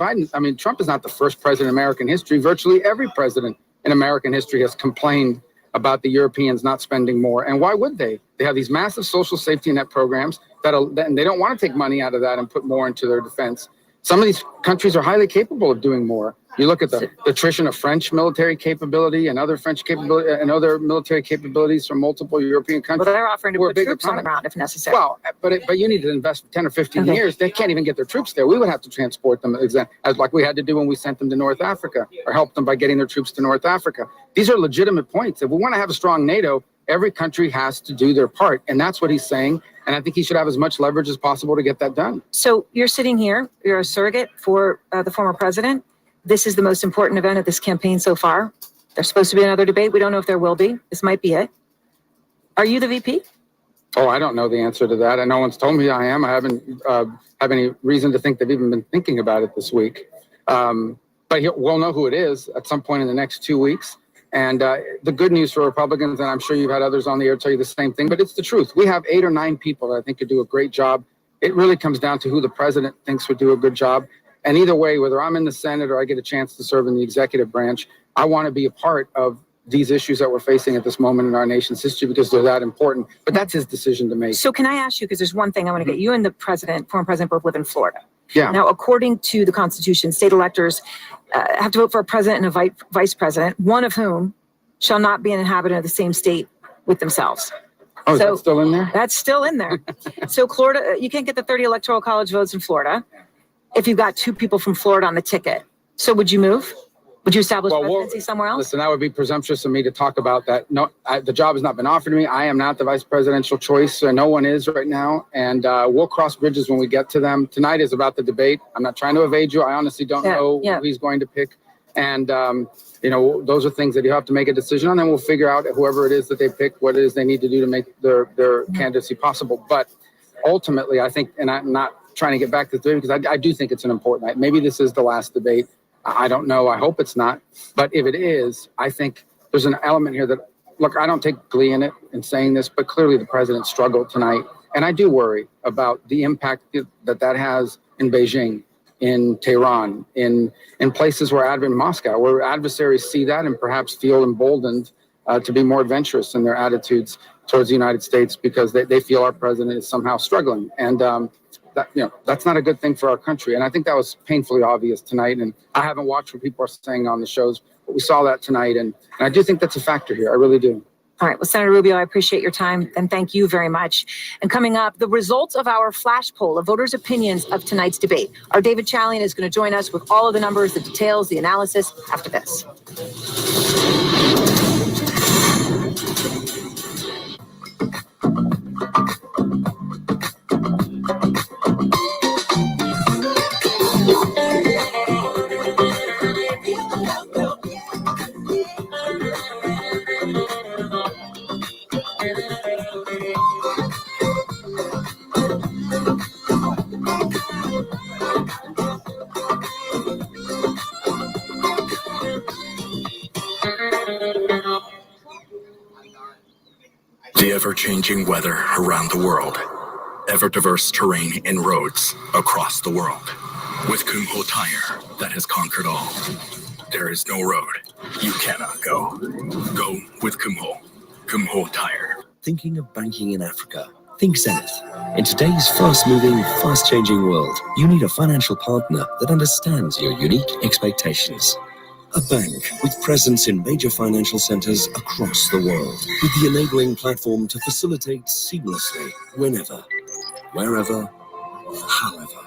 Trump is not the first president in American history. Virtually every president in American history has complained about the Europeans not spending more. And why would they? They have these massive social safety net programs and they don't want to take money out of that and put more into their defense. Some of these countries are highly capable of doing more. You look at the attrition of French military capability and other French capability and other military capabilities from multiple European countries. Well, they're offering to We're a put big troops on the economy. ground if necessary. Well, but you need to invest 10 or 15 Okay. years. They can't even get their troops there. We would have to transport them as like we had to do when we sent them to North Africa, or help them by getting their troops to North Africa. These are legitimate points. If we want to have a strong NATO, every country has to do their part. And that's what he's saying. And I think he should have as much leverage as possible to get that done. So you're sitting here, you're a surrogate for the former president. This is the most important event of this campaign so far. There's supposed to be another debate. We don't know if there will be. This might be it. Are you the VP? Oh, I don't know the answer to that. And no one's told me I am. I haven't have any reason to think they've even been thinking about it this week. But we'll know who it is at some point in the next 2 weeks. And the good news for Republicans, and I'm sure you've had others on the air tell you the same thing, but it's the truth. We have 8 or 9 people that I think could do a great job. It really comes down to who the president thinks would do a good job. And either way, whether I'm in the Senate or I get a chance to serve in the executive branch, I want to be a part of these issues that we're facing at this moment in our nation's history because they're that important. But that's his decision to make. So can I ask you, because there's one thing I want to get you and the president, former president, both live in Florida. Yeah. Now, according to the Constitution, state electors have to vote for a president and a vice president, one of whom shall not be an inhabitant of the same state with themselves. Oh, is that still in there? That's still in there. So Florida, you can't get the 30 electoral college votes in Florida if you've got 2 people from Florida on the ticket. So would you move? Would you establish residency somewhere else? Listen, that would be presumptuous of me to talk about that. No, the job has not been offered to me. I am not the vice presidential choice. No one is right now. And we'll cross bridges when we get to them. Tonight is about the debate. I'm not trying to evade you. I honestly don't know who he's going to pick. And, those are things that you have to make a decision on. And we'll figure out whoever it is that they pick, what it is they need to do to make their candidacy possible. But ultimately, I think, and I'm not trying to get back to the debate because I do think it's an important night. Maybe this is the last debate. I don't know. I hope it's not. But if it is, I think there's an element here that, look, I don't take glee in it in saying this, but clearly the president struggled tonight. And I do worry about the impact that has in Beijing, in Tehran, in places in Moscow, where adversaries see that and perhaps feel emboldened to be more adventurous in their attitudes towards the United States because they feel our president is somehow struggling. And that's not a good thing for our country. And I think that was painfully obvious tonight. And I haven't watched what people are saying on the shows, but we saw that tonight. And I do think that's a factor here. I really do. All right. Well, Senator Rubio, I appreciate your time and thank you very much. And coming up, the results of our flash poll of voters' opinions of tonight's debate. Our David Chalian is going to join us with all of the numbers, the details, the analysis after this. The ever-changing weather around the world. Ever-diverse terrain and roads across the world. With Kumho Tire, that has conquered all. There is no road you cannot go. Go with Kumho. Kumho Tire. Thinking of banking in Africa? Think Zenith. In today's fast-moving, fast-changing world, you need a financial partner that understands your unique expectations. A bank with presence in major financial centers across the world, with the enabling platform to facilitate seamlessly whenever, wherever, however.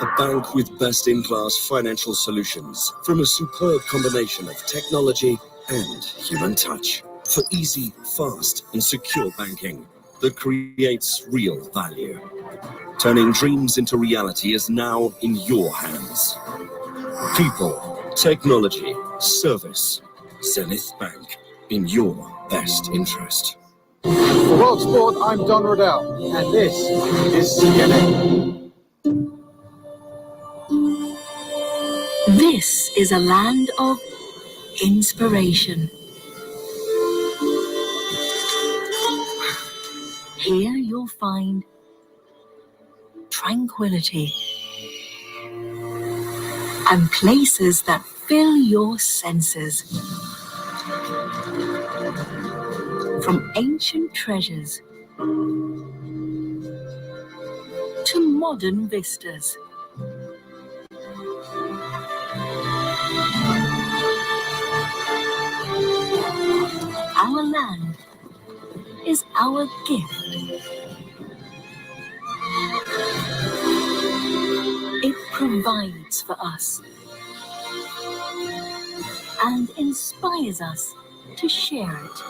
A bank with best-in-class financial solutions from a superb combination of technology and human touch for easy, fast, and secure banking that creates real value. Turning dreams into reality is now in your hands. People, technology, service. Zenith Bank, in your best interest. For World Sport, I'm Don Riddell, and this is CNN. This is a land of inspiration. Here you'll find tranquility and places that fill your senses. From ancient treasures to modern vistas, our land is our gift. It provides for us and inspires us to share it.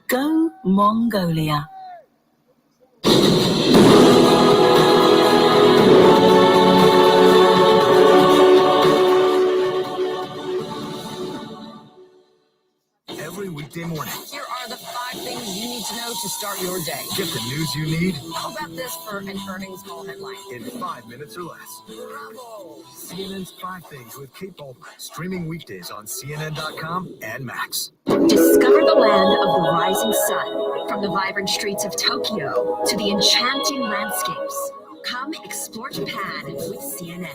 Go Mongolia. Every weekday morning, Here are the 5 things you need to know to start your day. get the news you need How about this for an earnings call headline? in 5 minutes or less. CNN's 5 Things with Kate Bolton, streaming weekdays on CNN.com and Max. Discover the land of the rising sun, from the vibrant streets of Tokyo to the enchanting landscapes. Come explore Japan with CNN.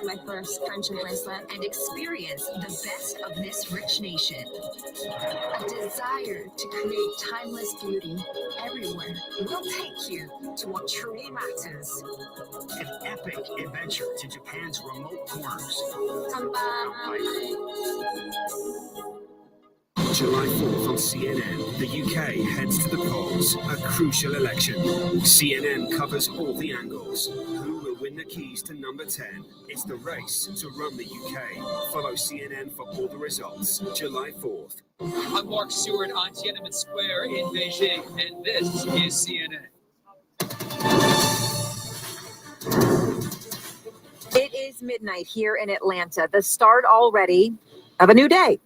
My first friendship bracelet. And experience the best of this rich nation. A desire to create timeless beauty everywhere will take you to what truly matters. An epic adventure to Japan's remote corners. July 4th on CNN, the UK heads to the polls, a crucial election. CNN covers all the angles. Who will win the keys to number 10? It's the race to run the UK. Follow CNN for all the results. July 4th. I'm Mark Stewart on Tiananmen Square in Beijing, and this is CNN. It is midnight here in Atlanta, the start already of a new day,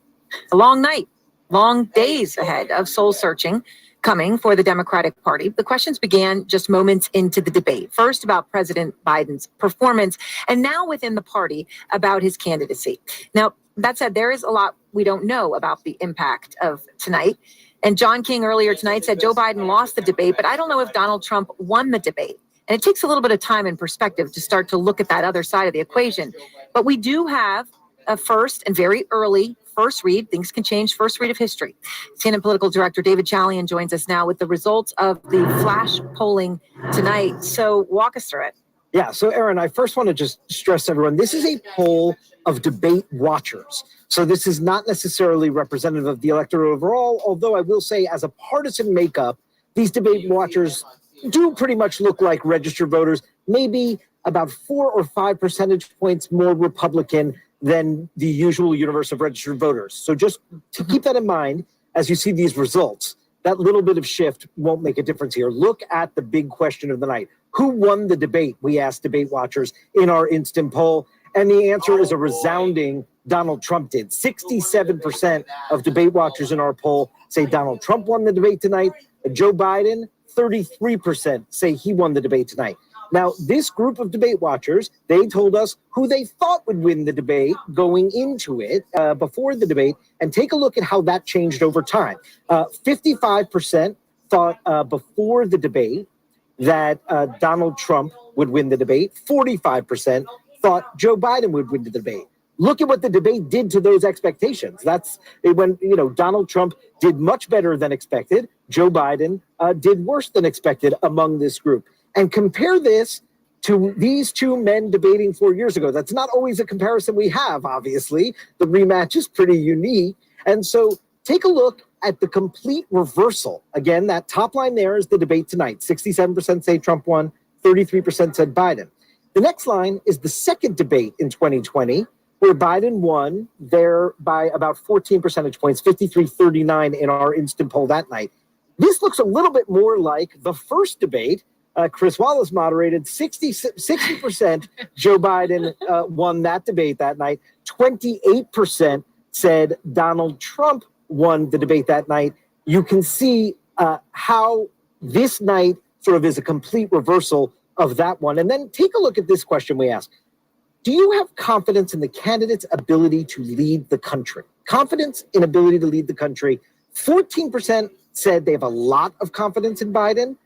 a long night, long days ahead of soul searching coming for the Democratic Party. The questions began just moments into the debate, first about President Biden's performance, and now within the party about his candidacy. Now, that said, there is a lot we don't know about the impact of tonight. And John King earlier tonight said Joe Biden lost the debate, but I don't know if Donald Trump won the debate. And it takes a little bit of time and perspective to start to look at that other side of the equation. But we do have a first and very early first read. Things can change. First read of history. CNN political director David Chalian joins us now with the results of the flash polling tonight. So walk us through it. Yeah. So, Aaron, I first want to just stress to everyone, this is a poll of debate watchers. So this is not necessarily representative of the electorate overall, although I will say as a partisan makeup, these debate watchers do pretty much look like registered voters, maybe about 4 or 5 percentage points more Republican than the usual universe of registered voters. So just to keep that in mind, as you see these results, that little bit of shift won't make a difference here. Look at the big question of the night. Who won the debate? We asked debate watchers in our instant poll. And the answer is a resounding Donald Trump did. 67% of debate watchers in our poll say Donald Trump won the debate tonight. Joe Biden, 33% say he won the debate tonight. Now, this group of debate watchers, they told us who they thought would win the debate going into it before the debate, and take a look at how that changed over time. 55% thought before the debate that Donald Trump would win the debate. 45% thought Joe Biden would win the debate. Look at what the debate did to those expectations. Donald Trump did much better than expected. Joe Biden did worse than expected among this group. And compare this to these two men debating 4 years ago. That's not always a comparison we have, obviously. The rematch is pretty unique. And so take a look at the complete reversal. Again, that top line there is the debate tonight. 67% say Trump won, 33% said Biden. The next line is the second debate in 2020, where Biden won there by about 14 percentage points, 53-39 in our instant poll that night. This looks a little bit more like the first debate. Chris Wallace moderated 60% Joe Biden won that debate that night. 28% said Donald Trump won the debate that night. You can see how this night sort of is a complete reversal of that one. And then take a look at this question we asked. Do you have confidence in the candidate's ability to lead the country? Confidence in ability to lead the country. 14% said they have a lot of confidence in Biden.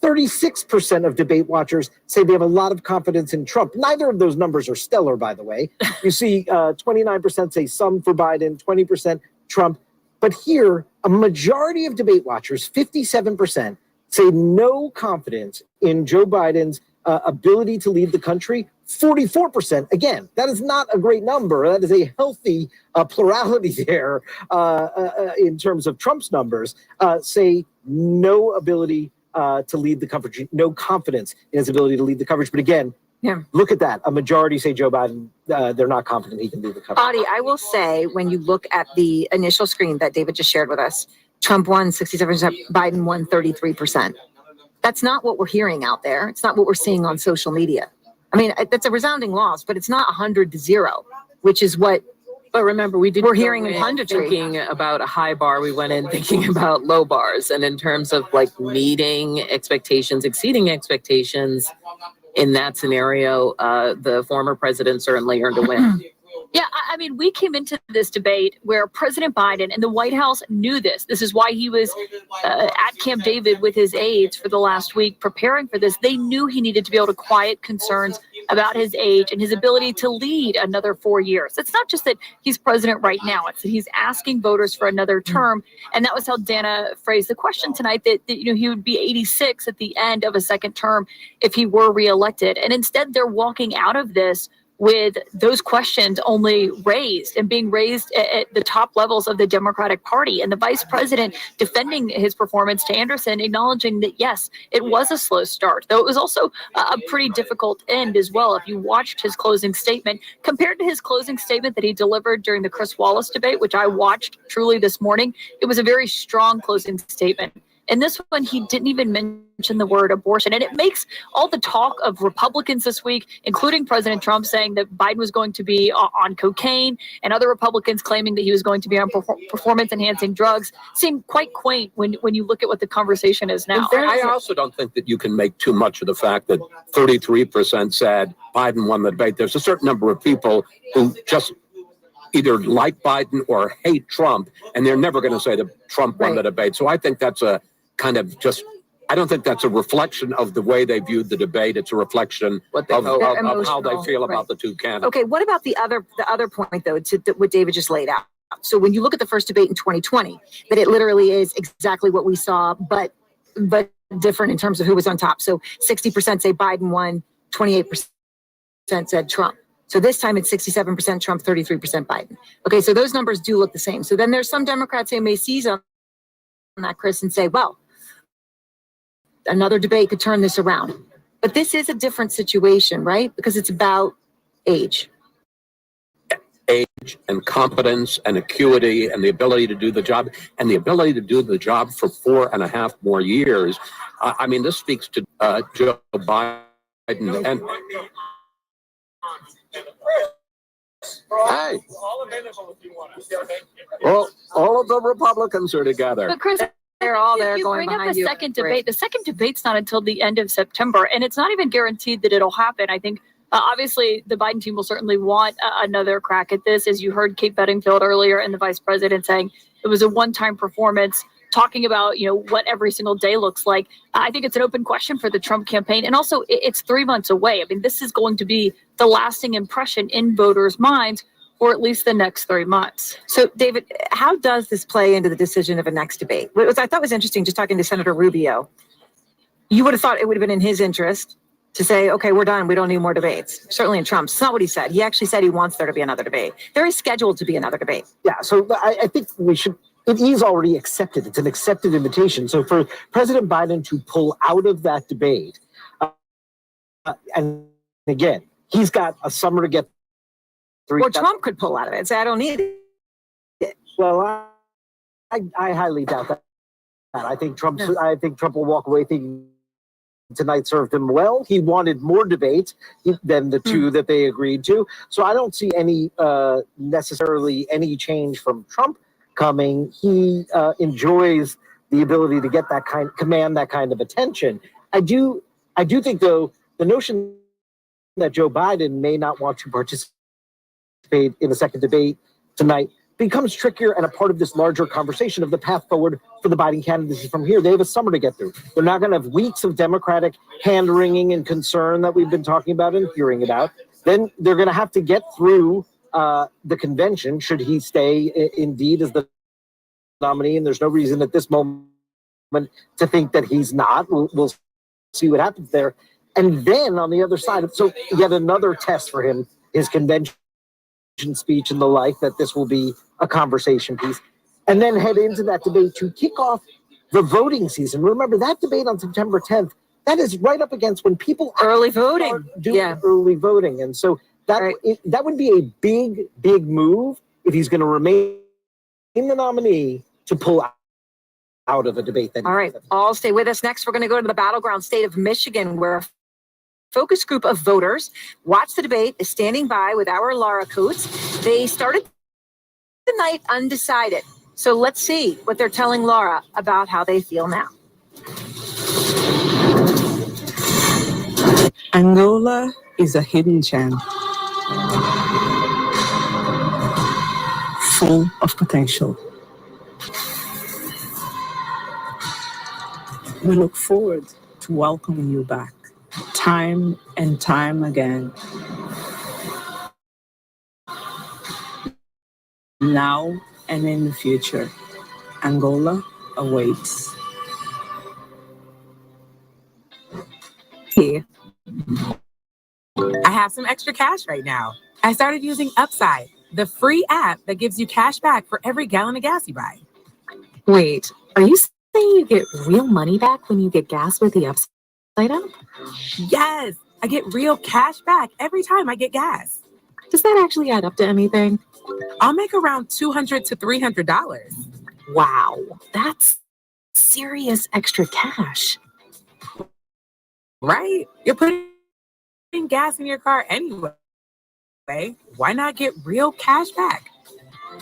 36% of debate watchers say they have a lot of confidence in Trump. Neither of those numbers are stellar, by the way. You see 29% say some for Biden, 20% Trump. But here, a majority of debate watchers, 57%, say no confidence in Joe Biden's ability to lead the country. 44%. Again, that is not a great number. That is a healthy plurality there in terms of Trump's numbers. Say no ability to lead the coverage, no confidence in his ability to lead the coverage. But again, look at that. A majority say Joe Biden, they're not confident he can lead the coverage. Audie, I will say, when you look at the initial screen that David just shared with us, Trump won 67%, Biden won 33%. That's not what we're hearing out there. It's not what we're seeing on social media. I mean, that's a resounding loss, but it's not 100-0, which is what But remember, we're hearing in punditry. Thinking about a high bar, we went in thinking about low bars. And in terms of like meeting expectations, exceeding expectations, in that scenario, the former president certainly earned a win. Yeah, I mean, we came into this debate where President Biden and the White House knew this. This is why he was at Camp David with his aides for the last week preparing for this. They knew he needed to be able to quiet concerns about his age and his ability to lead another 4 years. It's not just that he's president right now. It's that he's asking voters for another term. And that was how Dana phrased the question tonight, that he would be 86 at the end of a second term if he were reelected. And instead, they're walking out of this with those questions only raised and being raised at the top levels of the Democratic Party. And the vice president defending his performance to Anderson, acknowledging that, yes, it was a slow start, though it was also a pretty difficult end as well. If you watched his closing statement, compared to his closing statement that he delivered during the Chris Wallace debate, which I watched truly this morning, it was a very strong closing statement. And this one, he didn't even mention the word abortion. And it makes all the talk of Republicans this week, including President Trump, saying that Biden was going to be on cocaine, and other Republicans claiming that he was going to be on performance-enhancing drugs, seem quite quaint when you look at what the conversation is now. I also don't think that you can make too much of the fact that 33% said Biden won the debate. There's a certain number of people who just either like Biden or hate Trump, and they're never going to say that Trump won the debate. So I think that's a kind of just, I don't think that's a reflection of the way they viewed the debate. It's a reflection of how they feel about the two candidates. Okay, what about the other point, though, to what David just laid out? So when you look at the first debate in 2020, that it literally is exactly what we saw, but different in terms of who was on top. So 60% say Biden won, 28% said Trump. So this time it's 67% Trump, 33% Biden. Okay, so those numbers do look the same. So then there's some Democrats who may seize on that, Chris, and say, well, another debate could turn this around. But this is a different situation, right? Because it's about age. Age and competence and acuity and the ability to do the job and the ability to do the job for 4.5 more years. I mean, this speaks to Joe Biden and. Hey, well, all of the Republicans are together. But Chris, they're all there you going bring up behind the you. second debate. The second debate's not until the end of September, and it's not even guaranteed that it'll happen. I think obviously the Biden team will certainly want another crack at this, as you heard Kate Bedingfield earlier and the vice president saying it was a one-time performance, talking about, what every single day looks like. I think it's an open question for the Trump campaign. And also, it's 3 months away. I mean, this is going to be the lasting impression in voters' minds for at least the next 3 months. So, David, how does this play into the decision of a next debate? What I thought was interesting, just talking to Senator Rubio, you would have thought it would have been in his interest to say, okay, we're done. We don't need more debates. Certainly in Trump's. It's not what he said. He actually said he wants there to be another debate. There is scheduled to be another debate. Yeah, so I think we should, it is already accepted. It's an accepted invitation. So for President Biden to pull out of that debate, and again, he's got a summer to get through. Or Trump could pull out of it and say, I don't need it. Well, I highly doubt that. I think Trump will walk away thinking tonight served him well. He wanted more debate than the two that they agreed to. So I don't see any necessarily any change from Trump coming. He enjoys the ability to get command that kind of attention. I do think, though, the notion that Joe Biden may not want to participate in the second debate tonight becomes trickier and a part of this larger conversation of the path forward for the Biden candidacy from here. They have a summer to get through. They're not going to have weeks of Democratic hand-wringing and concern that we've been talking about and hearing about. Then they're going to have to get through the convention, should he stay indeed as the nominee. And there's no reason at this moment to think that he's not. We'll see what happens there. And then on the other side, so yet another test for him, his convention speech and the like, that this will be a conversation piece. And then head into that debate to kick off the voting season. Remember that debate on September 10th, that is right up against when people early voting, early voting. And so that that would be a big move if he's going to remain the nominee to pull out of a debate. All right, all stay with us. Next, we're going to go to the battleground state of Michigan, where a focus group of voters watched the debate, is standing by with our Laura Coates. They started the night undecided. So let's see what they're telling Laura about how they feel now. Angola is a hidden gem, full of potential. We look forward to welcoming you back, time and time again. Now and in the future, Angola awaits. I have some extra cash right now. I started using Upside, the free app that gives you cash back for every gallon of gas you buy. Wait, are you saying you get real money back when you get gas with the Upside app? Yes, I get real cash back every time I get gas. Does that actually add up to anything? I'll make around $200 to $300. Wow, that's serious extra cash. Right? You're putting gas in your car anyway. Why not get real cash back?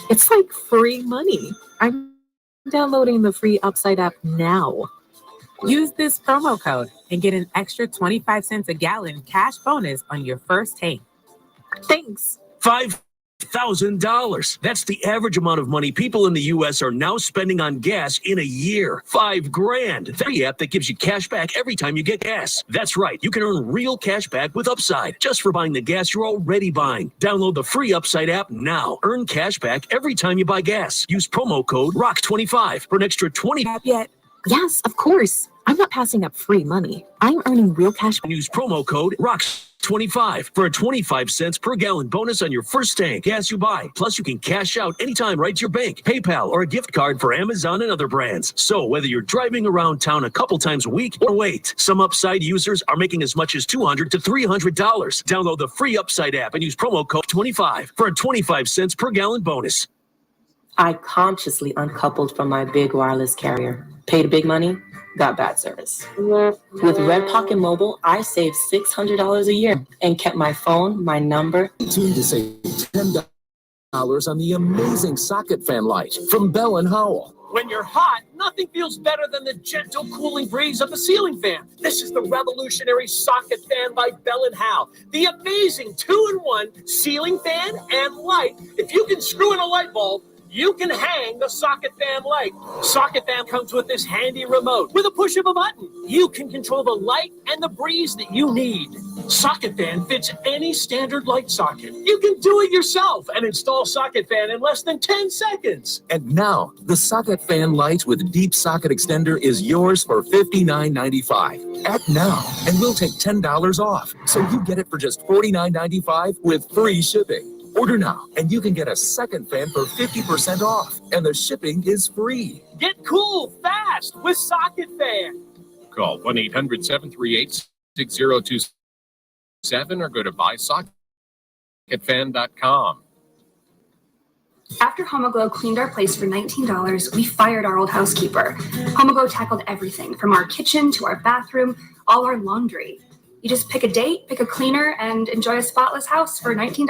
It's like free money. I'm downloading the free Upside app now. Use this promo code and get an extra 25 cents a gallon cash bonus on your first tank. Thanks. $5,000. That's the average amount of money people in the U.S. are now spending on gas in a year. $5,000. The app that gives you cash back every time you get gas. That's right. You can earn real cash back with Upside just for buying the gas you're already buying. Download the free Upside app now. Earn cash back every time you buy gas. Use promo code ROCK25 for an extra 20. Yet. Yes, of course. I'm not passing up free money. I'm earning real cash. Use promo code ROCK25 for a 25 cents per gallon bonus on your first tank gas you buy. Plus, you can cash out anytime right to your bank, PayPal, or a gift card for Amazon and other brands. So whether you're driving around town a couple times a week or wait, some Upside users are making as much as $200 to $300. Download the free Upside app and use promo code 25 for a 25 cents per gallon bonus. I consciously uncoupled from my big wireless carrier, paid big money, got bad service. With Red Pocket Mobile, I saved $600 a year and kept my phone, my number. Tune to save $10 on the amazing socket fan light from Bell & Howell. When you're hot, nothing feels better than the gentle cooling breeze of a ceiling fan. This is the revolutionary socket fan by Bell & Howell. The amazing 2-in-1 ceiling fan and light. If you can screw in a light bulb, you can hang the socket fan light. Socket fan comes with this handy remote. With a push of a button, you can control the light and the breeze that you need. Socket fan fits any standard light socket. You can do it yourself and install socket fan in less than 10 seconds. And now, the socket fan light with deep socket extender is yours for $59.95. Act now, and we'll take $10 off. So you get it for just $49.95 with free shipping. Order now, and you can get a second fan for 50% off, and the shipping is free. Get cool fast with socket fan. Call 1-800-738-6027 or go to buysocketfan.com. After Homoglow cleaned our place for $19, we fired our old housekeeper. Homoglow tackled everything from our kitchen to our bathroom, all our laundry. You just pick a date, pick a cleaner, and enjoy a spotless house for $19.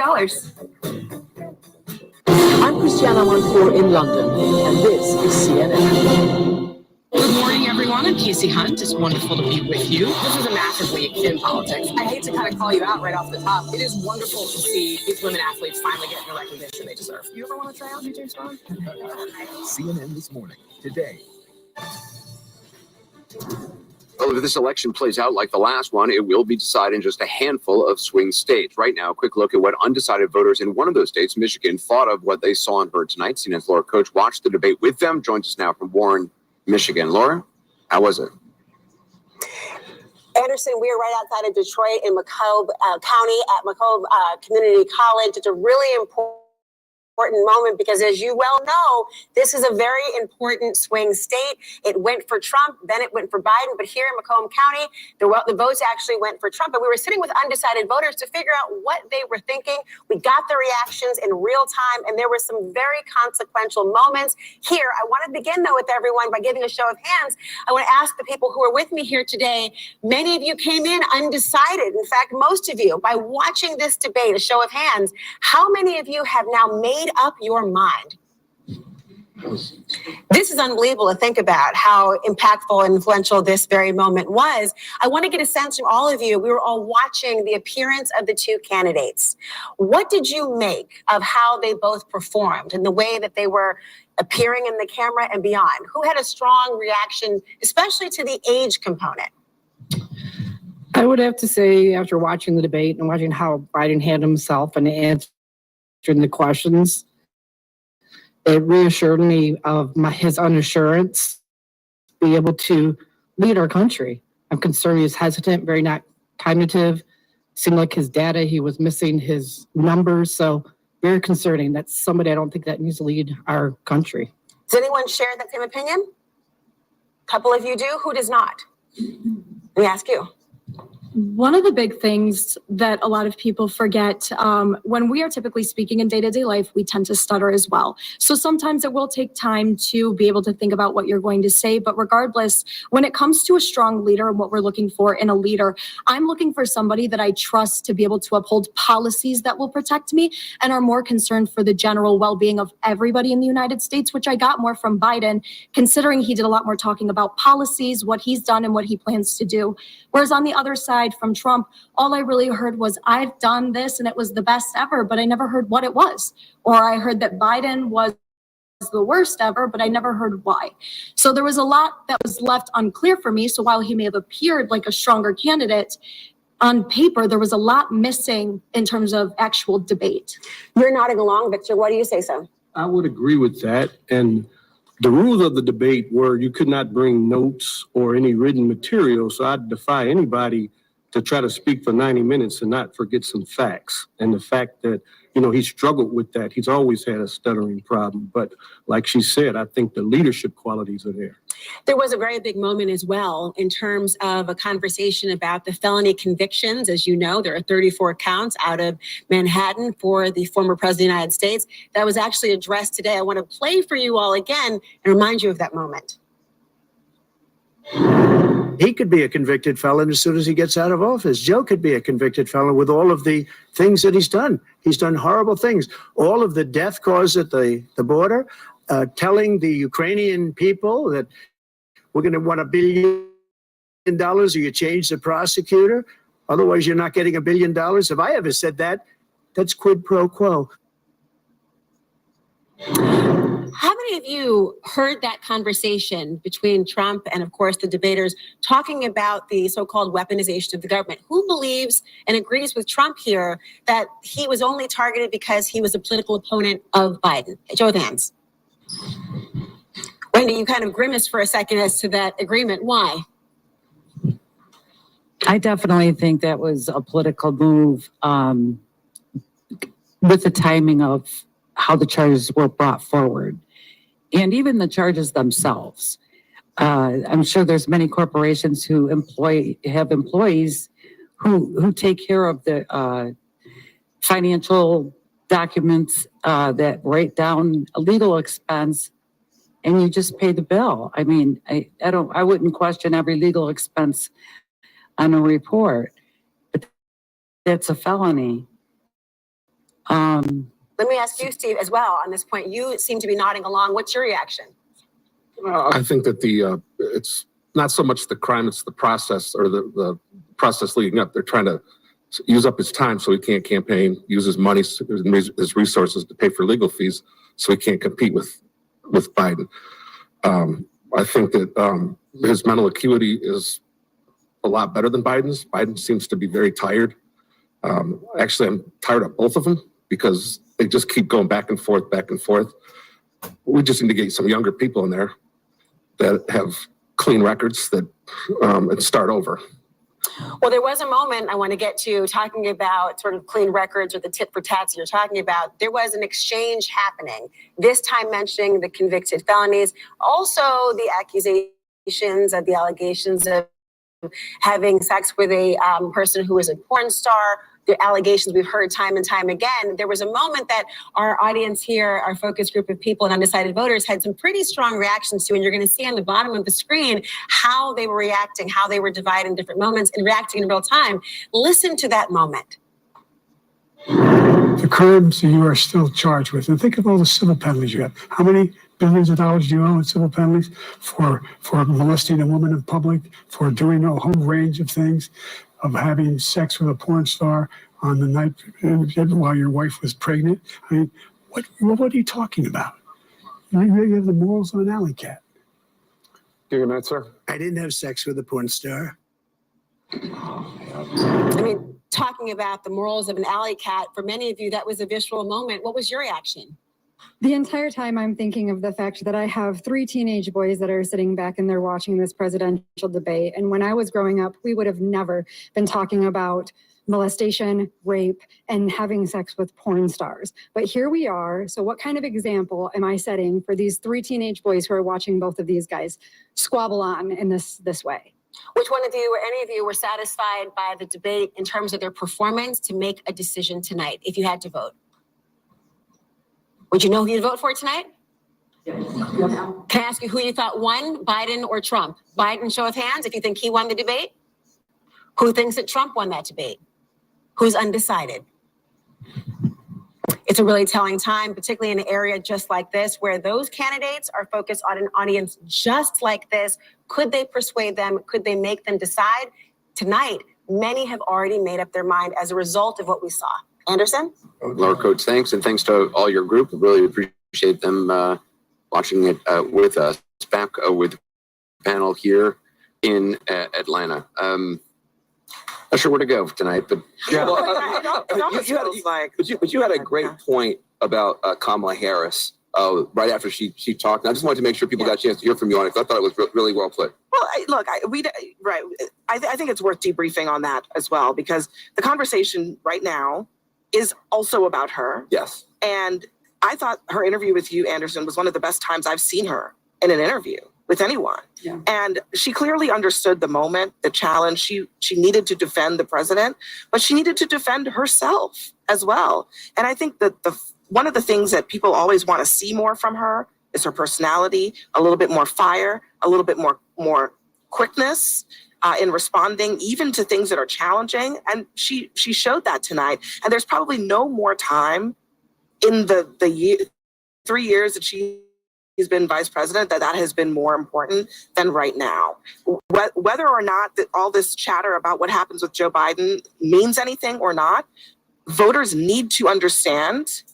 I'm Christiana Mancour in London, and this is CNN. Good morning, everyone. I'm Casey Hunt. It's wonderful to be with you. This is a massive week in politics. I hate to kind of call you out right off the top. It is wonderful to see these women athletes finally getting the recognition they deserve. You ever want to try out, James Bond? CNN This Morning, today. Well, if this election plays out like the last one, it will be decided in just a handful of swing states. Right now, a quick look at what undecided voters in one of those states, Michigan, thought of what they saw and heard tonight. CNN's Laura Coach watched the debate with them, joins us now from Warren, Michigan. Laura, how was it? Anderson, Anderson. We are right outside of Detroit in Macomb County at Macomb Community College. It's a really important moment because, as you well know, this is a very important swing state. It went for Trump, then it went for Biden, but here in Macomb County, the votes actually went for Trump. And we were sitting with undecided voters to figure out what they were thinking. We got the reactions in real time, and there were some very consequential moments here. I want to begin, though, with everyone by giving a show of hands. I want to ask the people who are with me here today. Many of you came in undecided. In fact, most of you, by watching this debate, a show of hands, how many of you have now made up your mind? This is unbelievable to think about how impactful and influential this very moment was. I want to get a sense from all of you. We were all watching the appearance of the two candidates. What did you make of how they both performed and the way that they were appearing in the camera and beyond? Who had a strong reaction, especially to the age component? I would have to say, after watching the debate and watching how Biden handled himself and answering the questions, it reassured me of his unassurance to be able to lead our country. I'm concerned he was hesitant, very not cognitive. Seemed like his data, he was missing his numbers. So very concerning. That's somebody I don't think that needs to lead our country. Does anyone share that same opinion? A couple of you do. Who does not? Let me ask you. One of the big things that a lot of people forget, when we are typically speaking in day-to-day life, we tend to stutter as well. So sometimes it will take time to be able to think about what you're going to say. But regardless, when it comes to a strong leader and what we're looking for in a leader, I'm looking for somebody that I trust to be able to uphold policies that will protect me and are more concerned for the general well-being of everybody in the United States, which I got more from Biden, considering he did a lot more talking about policies, what he's done and what he plans to do. Whereas on the other side, from Trump, all I really heard was, I've done this and it was the best ever, but I never heard what it was. Or I heard that Biden was the worst ever, but I never heard why. So there was a lot that was left unclear for me. So while he may have appeared like a stronger candidate, on paper, there was a lot missing in terms of actual debate. You're nodding along, Victor. What do you say, so? I would agree with that. And the rules of the debate were you could not bring notes or any written material. So I'd defy anybody to try to speak for 90 minutes and not forget some facts. And the fact that, he struggled with that. He's always had a stuttering problem. But like she said, I think the leadership qualities are there. There was a very big moment as well in terms of a conversation about the felony convictions. As you know, there are 34 counts out of Manhattan for the former president of the United States. That was actually addressed today. I want to play for you all again and remind you of that moment. He could be a convicted felon as soon as he gets out of office. Joe could be a convicted felon with all of the things that he's done. He's done horrible things. All of the death caused at the border, telling the Ukrainian people that we're going to want $1 billion or you change the prosecutor. Otherwise, you're not getting $1 billion. If I ever said that, that's quid pro quo. How many of you heard that conversation between Trump and, of course, the debaters talking about the so-called weaponization of the government? Who believes and agrees with Trump here that he was only targeted because he was a political opponent of Biden? Show of hands. Wendy, you kind of grimaced for a second as to that agreement. Why? I definitely think that was a political move with the timing of how the charges were brought forward. And even the charges themselves. I'm sure there's many corporations who have employees who take care of the financial documents that write down a legal expense, and you just pay the bill. I mean, I wouldn't question every legal expense on a report, but that's a felony. Let me ask you, Steve, as well on this point. You seem to be nodding along. What's your reaction? I think that it's not so much the crime, it's the process or the process leading up. They're trying to use up his time so he can't campaign, use his money, his resources to pay for legal fees so he can't compete with Biden. I think that his mental acuity is a lot better than Biden's. Biden seems to be very tired. Actually, I'm tired of both of them because they just keep going back and forth, back and forth. We just need to get some younger people in there that have clean records that and start over. Well, there was a moment I want to get to talking about sort of clean records or the tit for tats you're talking about. There was an exchange happening, this time mentioning the convicted felonies, also the accusations of the allegations of having sex with a person who was a porn star, the allegations we've heard time and time again. There was a moment that our audience here, our focus group of people and undecided voters had some pretty strong reactions to, and you're going to see on the bottom of the screen how they were reacting, how they were divided in different moments and reacting in real time. Listen to that moment. The crimes that you are still charged with, and think of all the civil penalties you have. How many billions of dollars do you owe in civil penalties for molesting a woman in public, for doing a whole range of things, of having sex with a porn star on the night while your wife was pregnant? I mean, what are you talking about? You have the morals of an alley cat. Good night, sir. I didn't have sex with a porn star. I mean, talking about the morals of an alley cat, for many of you, that was a visceral moment. What was your reaction? The entire time I'm thinking of the fact that I have 3 teenage boys that are sitting back and they're watching this presidential debate. And when I was growing up, we would have never been talking about molestation, rape, and having sex with porn stars. But here we are. So what kind of example am I setting for these 3 teenage boys who are watching both of these guys squabble on in this way? Which one of you or any of you were satisfied by the debate in terms of their performance to make a decision tonight if you had to vote? Would you know who you'd vote for tonight? Can I ask you who you thought won, Biden or Trump? Biden, show of hands, if you think he won the debate. Who thinks that Trump won that debate? Who's undecided? It's a really telling time, particularly in an area just like this, where those candidates are focused on an audience just like this. Could they persuade them? Could they make them decide? Tonight, many have already made up their mind as a result of what we saw. Anderson? Laura Coates, thanks. And thanks to all your group. I really appreciate them watching it with us. Back with the panel here in Atlanta. Not sure where to go tonight, but Yeah, you had a great point about Kamala Harris right after she talked. And I just wanted to make sure people got a chance to hear from you on it. 'Cause I thought it was really well put. Well, I think it's worth debriefing on that as well, because the conversation right now is also about her. Yes. And I thought her interview with you, Anderson, was one of the best times I've seen her in an interview with anyone. Yeah. And she clearly understood the moment, the challenge. She needed to defend the president, but she needed to defend herself as well. And I think that one of the things that people always want to see more from her is her personality, a little bit more fire, a little bit more quickness in responding even to things that are challenging. And she showed that tonight. And there's probably no more time in the 3 years that she's been vice president that has been more important than right now. Whether or not that all this chatter about what happens with Joe Biden means anything or not, voters need to understand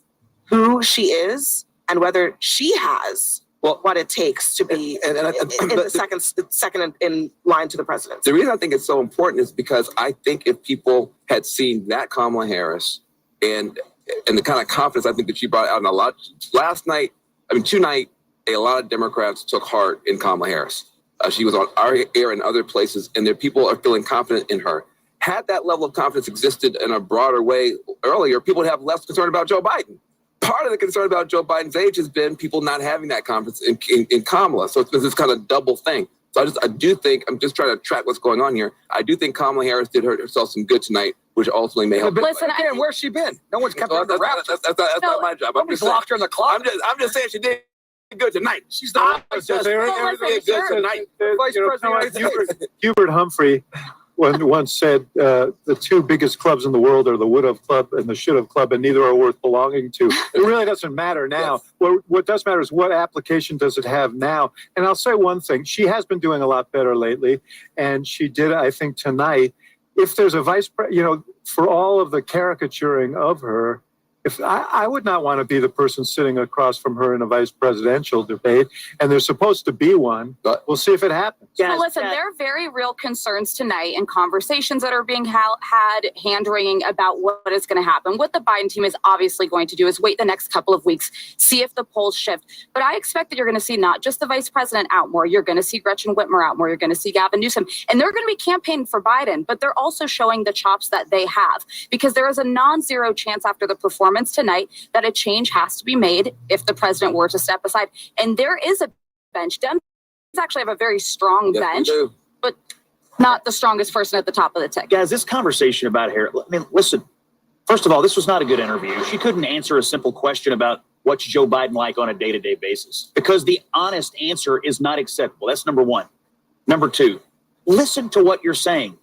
who she is and whether she has what it takes to be in the second in line to the presidency. The reason I think it's so important is because I think if people had seen that Kamala Harris and the kind of confidence I think that she brought out in a lot tonight, a lot of Democrats took heart in Kamala Harris. She was on our air and other places, and their people are feeling confident in her. Had that level of confidence existed in a broader way earlier, people would have less concern about Joe Biden. Part of the concern about Joe Biden's age has been people not having that confidence in Kamala. So it's this kind of double thing. So I do think, I'm just trying to track what's going on here. I do think Kamala Harris did herself some good tonight, which ultimately may help. But listen, again, where's she been? No one's kept her in the wraps. That's not my job. I'm just locked her in the closet. I'm just saying she did good tonight. She's the one who does everything good tonight. Vice President. Hubert Humphrey once said the 2 biggest clubs in the world are the Would Have Club and the Should Have Club, and neither are worth belonging to. It really doesn't matter now. Yes. What does matter is what application does it have now. And I'll say one thing. She has been doing a lot better lately, and she did, I think, tonight. If there's a for all of the caricaturing of her, If I would not want to be the person sitting across from her in a vice presidential debate, and there's supposed to be one. We'll see if it happens. Well, listen, there are very real concerns tonight and conversations that are being had, hand-wringing about what is going to happen. What the Biden team is obviously going to do is wait the next couple of weeks, see if the polls shift. But I expect that you're going to see not just the vice president out more, you're going to see Gretchen Whitmer out more, you're going to see Gavin Newsom, and they're going to be campaigning for Biden, but they're also showing the chops that they have, because there is a non-zero chance after the performance tonight that a change has to be made if the president were to step aside. And there is a bench. Dems actually have a very strong bench, but not the strongest person at the top of the ticket. Guys, this conversation about Harris, I mean, listen, first of all, this was not a good interview. She couldn't answer a simple question about what's Joe Biden like on a day-to-day basis, because the honest answer is not acceptable. That's number one. Number two, listen to what you're saying.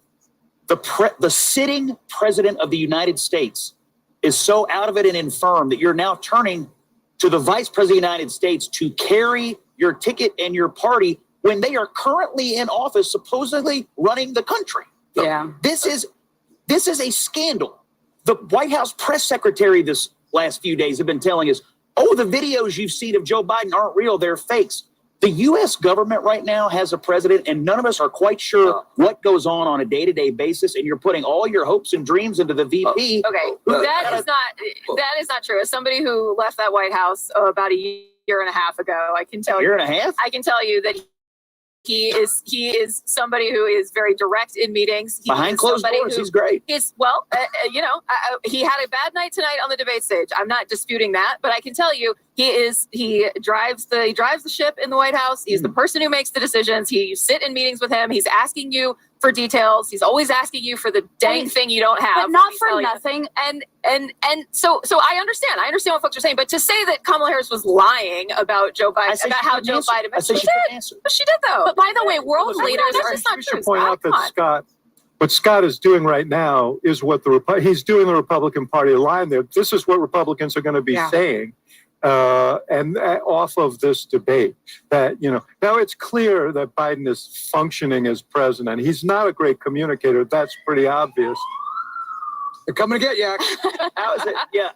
The sitting president of the United States is so out of it and infirm that you're now turning to the vice president of the United States to carry your ticket and your party when they are currently in office, supposedly running the country. Yeah. This is a scandal. The White House press secretary this last few days have been telling us, oh, the videos you've seen of Joe Biden aren't real, they're fakes. The U.S. government right now has a president, and none of us are quite sure what goes on a day-to-day basis, and you're putting all your hopes and dreams into the VP. Okay, that is not true. As somebody who left that White House about a year and a half ago, I can tell you. A year and a half? I can tell you that he is somebody who is very direct in meetings. Behind closed doors, he's great. He had a bad night tonight on the debate stage. I'm not disputing that, but I can tell you he drives the ship in the White House. He's the person who makes the decisions. You sit in meetings with him. He's asking you for details. He's always asking you for the dang thing you don't have. But not for nothing. And so I understand. I understand what folks are saying. But to say that Kamala Harris was lying about Joe Biden, about how Joe Biden, she did though. But by the way, world leaders are just not true. Point out that what Scott is doing right now is what he's doing the Republican Party line there. This is what Republicans are going to be saying. And off of this debate that, now it's clear that Biden is functioning as president. He's not a great communicator. That's pretty obvious. They're coming to get you. How is it? Yeah.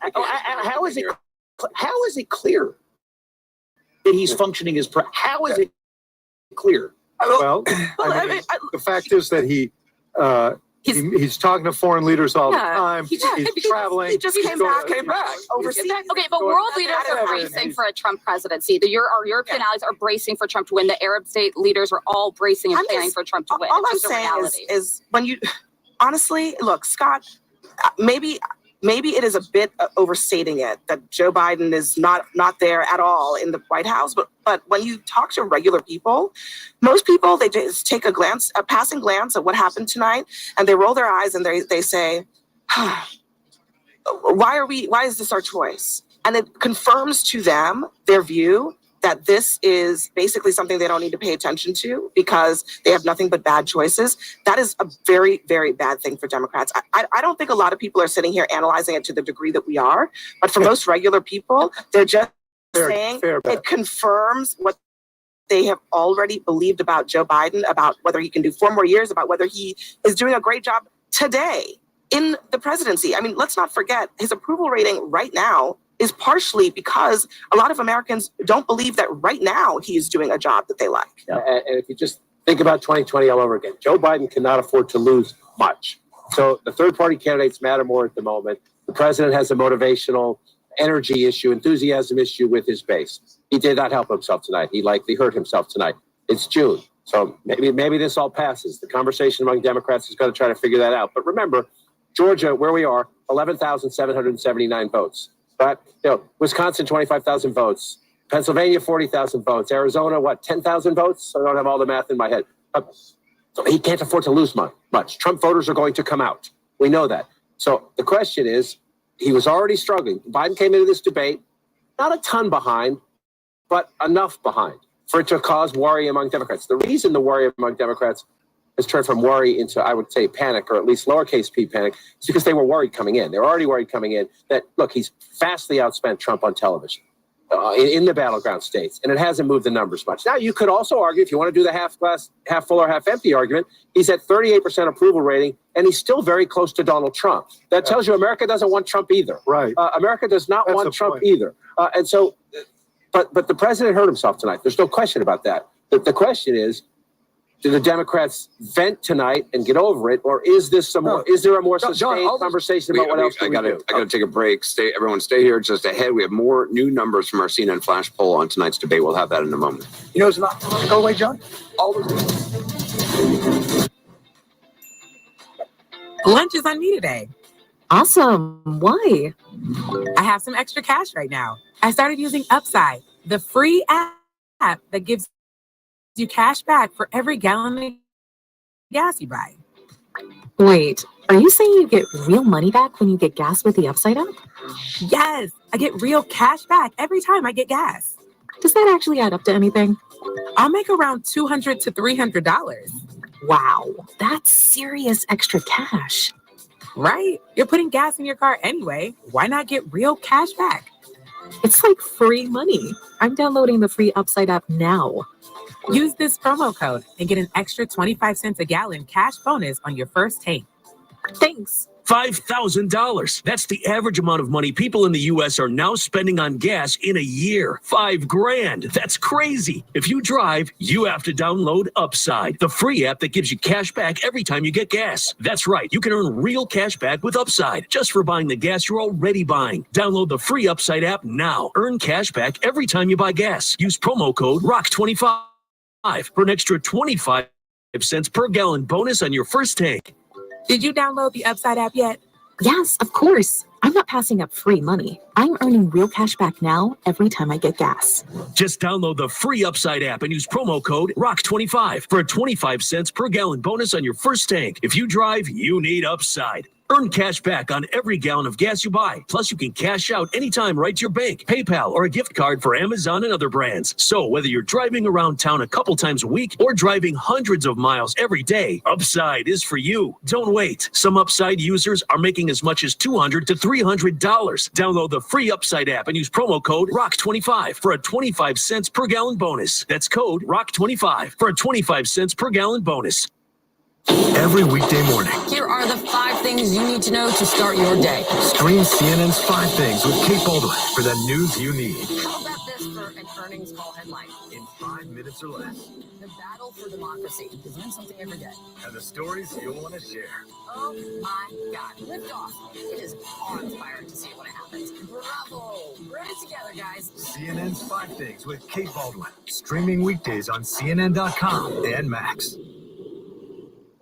How is it clear that he's functioning as president? How is it clear? Well, the fact is that he's talking to foreign leaders all the time. He's traveling. He just came back overseas. Okay, but world leaders are bracing for a Trump presidency. Our European allies are bracing for Trump to win. The Arab state leaders are all bracing and planning for Trump to win. All I'm saying is when you honestly look, Scott, maybe it is a bit overstating it that Joe Biden is not there at all in the White House. But when you talk to regular people, most people, they just take a passing glance at what happened tonight, and they roll their eyes and they say, why is this our choice? And it confirms to them their view that this is basically something they don't need to pay attention to because they have nothing but bad choices. That is a very, very bad thing for Democrats. I don't think a lot of people are sitting here analyzing it to the degree that we are, but for most regular people, they're just saying it confirms what they have already believed about Joe Biden, about whether he can do 4 more years, about whether he is doing a great job today in the presidency. I mean, let's not forget his approval rating right now is partially because a lot of Americans don't believe that right now he is doing a job that they like. And if you just think about 2020 all over again, Joe Biden cannot afford to lose much. So the third party candidates matter more at the moment. The president has a motivational energy issue, enthusiasm issue with his base. He did not help himself tonight. He likely hurt himself tonight. It's June. So maybe this all passes. The conversation among Democrats is going to try to figure that out. But remember, Georgia, where we are, 11,779 votes. But, Wisconsin, 25,000 votes. Pennsylvania, 40,000 votes. Arizona, 10,000 votes? I don't have all the math in my head. So he can't afford to lose much. Trump voters are going to come out. We know that. So the question is, he was already struggling. Biden came into this debate, not a ton behind, but enough behind for it to cause worry among Democrats. The reason the worry among Democrats has turned from worry into, I would say, panic, or at least lowercase p panic, is because they were worried coming in. They were already worried coming in that, look, he's vastly outspent Trump on television. in the battleground states, and it hasn't moved the numbers much. Now, you could also argue, if you want to do the half glass, half full or half empty argument, he's at 38% approval rating, and he's still very close to Donald Trump. That tells you America doesn't want Trump either. Right. America does not want Trump either. And so, but the president hurt himself tonight. There's no question about that. But the question is, do the Democrats vent tonight and get over it, or is this some more? Is there a more sustained conversation about what else do we do? I gotta take a break. Everyone stay here. Just ahead, we have more new numbers from our CNN flash poll on tonight's debate. We'll have that in a moment. You know, it's not go away, John. All those. Lunch is on me today. Awesome. Why? I have some extra cash right now. I started using Upside, the free app that gives you cash back for every gallon of gas you buy. Wait, are you saying you get real money back when you get gas with the Upside app? Yes, I get real cash back every time I get gas. Does that actually add up to anything? I'll make around $200 to $300. Wow, that's serious extra cash. Right? You're putting gas in your car anyway. Why not get real cash back? It's like free money. I'm downloading the free Upside app now. Use this promo code and get an extra 25 cents a gallon cash bonus on your first tank. Thanks. $5,000. That's the average amount of money people in the U.S. are now spending on gas in a year. $5,000. That's crazy. If you drive, you have to download Upside, the free app that gives you cash back every time you get gas. That's right. You can earn real cash back with Upside just for buying the gas you're already buying. Download the free Upside app now. Earn cash back every time you buy gas. Use promo code ROCK25 for an extra 25 cents per gallon bonus on your first tank. Did you download the Upside app yet? Yes, of course. I'm not passing up free money. I'm earning real cash back now every time I get gas. Just download the free Upside app and use promo code ROCK25 for a 25 cents per gallon bonus on your first tank. If you drive, you need Upside. Earn cash back on every gallon of gas you buy. Plus, you can cash out anytime right to your bank, PayPal, or a gift card for Amazon and other brands. So whether you're driving around town a couple times a week or driving hundreds of miles every day, Upside is for you. Don't wait. Some Upside users are making as much as $200 to $300. Download the free Upside app and use promo code ROCK25 for a 25 cents per gallon bonus. That's code ROCK25 for a 25 cents per gallon bonus. Every weekday morning, Here are the 5 things you need to know to start your day. stream CNN's 5 Things with Kate Baldwin for the news you need How about this for an earnings call headline? in 5 minutes or less. The battle for democracy. Because learn something every day. And the stories you'll want to share. Oh my God. Lift off. It is awe-inspiring to see when it happens. Bravo. We're in it together, guys. CNN's 5 Things with Kate Baldwin. Streaming weekdays on CNN.com and Max.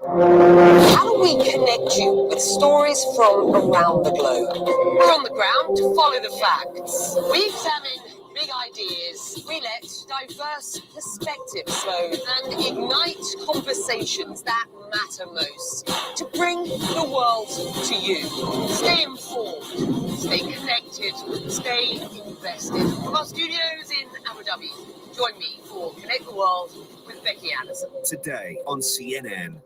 How do we connect you with stories from around the globe? We're on the ground to follow the facts. We examine big ideas, we let diverse perspectives flow and ignite conversations that matter most to bring the world to you. Stay informed, stay connected, stay invested. From our studios in Abu Dhabi, join me for Connect the World with Becky Anderson. Today on CNN.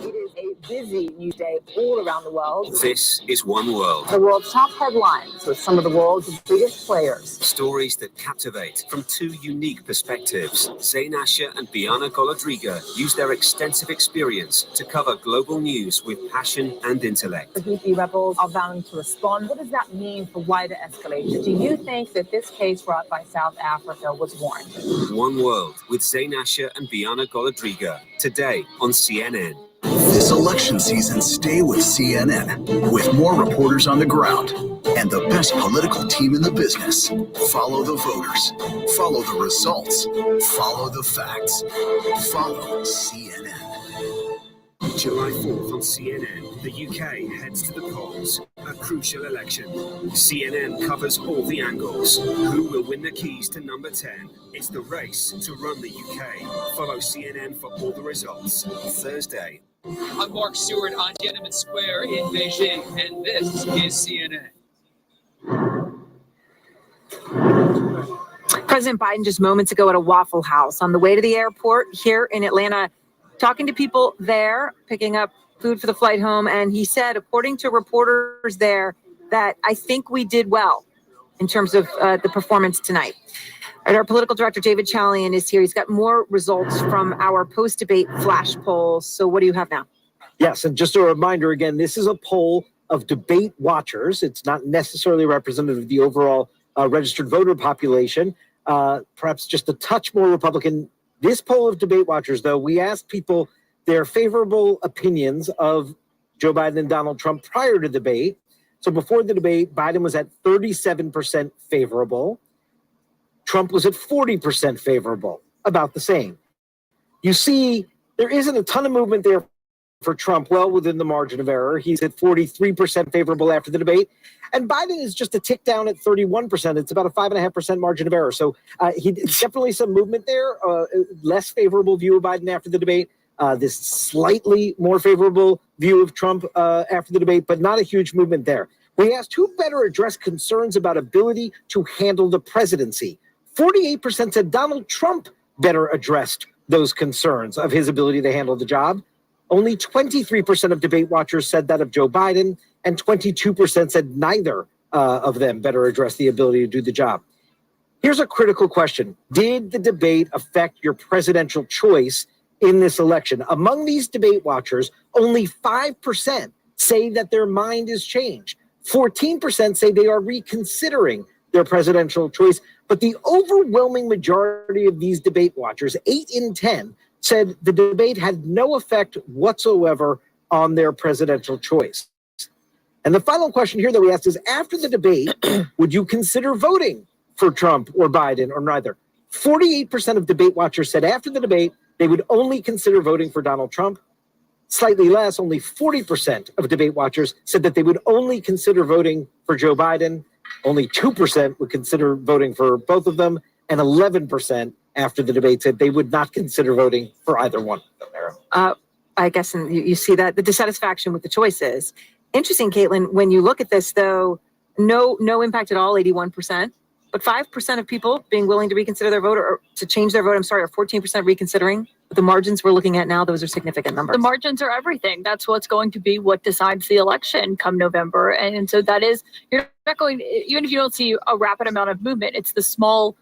It is a busy news day all around the world. This is One World. The world's top headlines with some of the world's biggest players. Stories that captivate from 2 unique perspectives. Zain Asher and Biana Golodriga use their extensive experience to cover global news with passion and intellect. The Houthi rebels are vowing to respond. What does that mean for wider escalation? Do you think that this case brought by South Africa was warranted? One World with Zain Asher and Biana Golodriga. Today on CNN. This election season, stay with CNN. With more reporters on the ground and the best political team in the business. Follow the voters. Follow the results. Follow the facts. Follow CNN. July 4th on CNN, the UK heads to the polls. A crucial election. CNN covers all the angles. Who will win the keys to number 10? It's the race to run the UK. Follow CNN for all the results. Thursday. I'm Mark Stewart on Tiananmen Square in Beijing, and this is CNN. President Biden just moments ago at a Waffle House on the way to the airport here in Atlanta. talking to people there, picking up food for the flight home, and he said, according to reporters there, that I think we did well in terms of the performance tonight. And our political director, David Chalian, is here. He's got more results from our post-debate flash poll. So what do you have now? Yes, and just a reminder again, this is a poll of debate watchers. It's not necessarily representative of the overall registered voter population. Perhaps just a touch more Republican. This poll of debate watchers, though, we asked people their favorable opinions of Joe Biden and Donald Trump prior to debate. So before the debate, Biden was at 37% favorable. Trump was at 40% favorable, about the same. You see, there isn't a ton of movement there for Trump, well within the margin of error. He's at 43% favorable after the debate. And Biden is just a tick down at 31%. It's about a 5.5% margin of error. So definitely some movement there, less favorable view of Biden after the debate. This slightly more favorable view of Trump after the debate, but not a huge movement there. We asked who better addressed concerns about ability to handle the presidency. 48% said Donald Trump better addressed those concerns of his ability to handle the job. Only 23% of debate watchers said that of Joe Biden, and 22% said neither of them better address the ability to do the job. Here's a critical question. Did the debate affect your presidential choice in this election? Among these debate watchers, only 5% say that their mind is changed. 14% say they are reconsidering their presidential choice. But the overwhelming majority of these debate watchers, 8 in 10, said the debate had no effect whatsoever on their presidential choice. And the final question here that we asked is, after the debate, would you consider voting for Trump or Biden or neither? 48% of debate watchers said after the debate, they would only consider voting for Donald Trump. Slightly less, only 40% of debate watchers said that they would only consider voting for Joe Biden. Only 2% would consider voting for both of them. And 11% after the debate said they would not consider voting for either one. I guess and you see that the dissatisfaction with the choices. Interesting, Caitlin, when you look at this, though, no impact at all, 81%. But 5% of people being willing to reconsider their vote or to change their vote, or 14% reconsidering. The margins we're looking at now, those are significant numbers. The margins are everything. That's what's going to be what decides the election come November. And so that is, you're not going, even if you don't see a rapid amount of movement, it's the small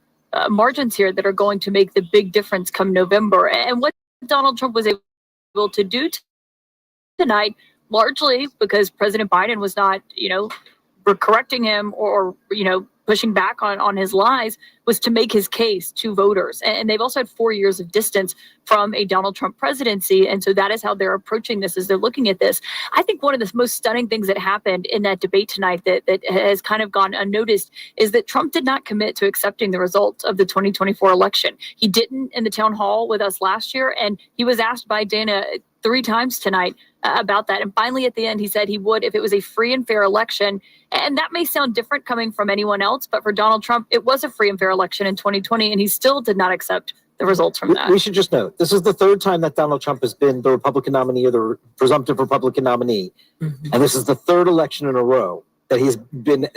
margins here that are going to make the big difference come November. And what Donald Trump was able to do tonight, largely because President Biden was not, correcting him or pushing back on his lies, was to make his case to voters. And they've also had 4 years of distance from a Donald Trump presidency. And so that is how they're approaching this as they're looking at this. I think one of the most stunning things that happened in that debate tonight that has kind of gone unnoticed is that Trump did not commit to accepting the results of the 2024 election. He didn't in the town hall with us last year. And he was asked by Dana 3 times tonight about that. And finally, at the end, he said he would if it was a free and fair election. And that may sound different coming from anyone else, but for Donald Trump, it was a free and fair election in 2020, and he still did not accept the results from that. We should just note, this is the 3rd time that Donald Trump has been the Republican nominee or the presumptive Republican nominee. Mm-hmm. And this is the 3rd election in a row that he's been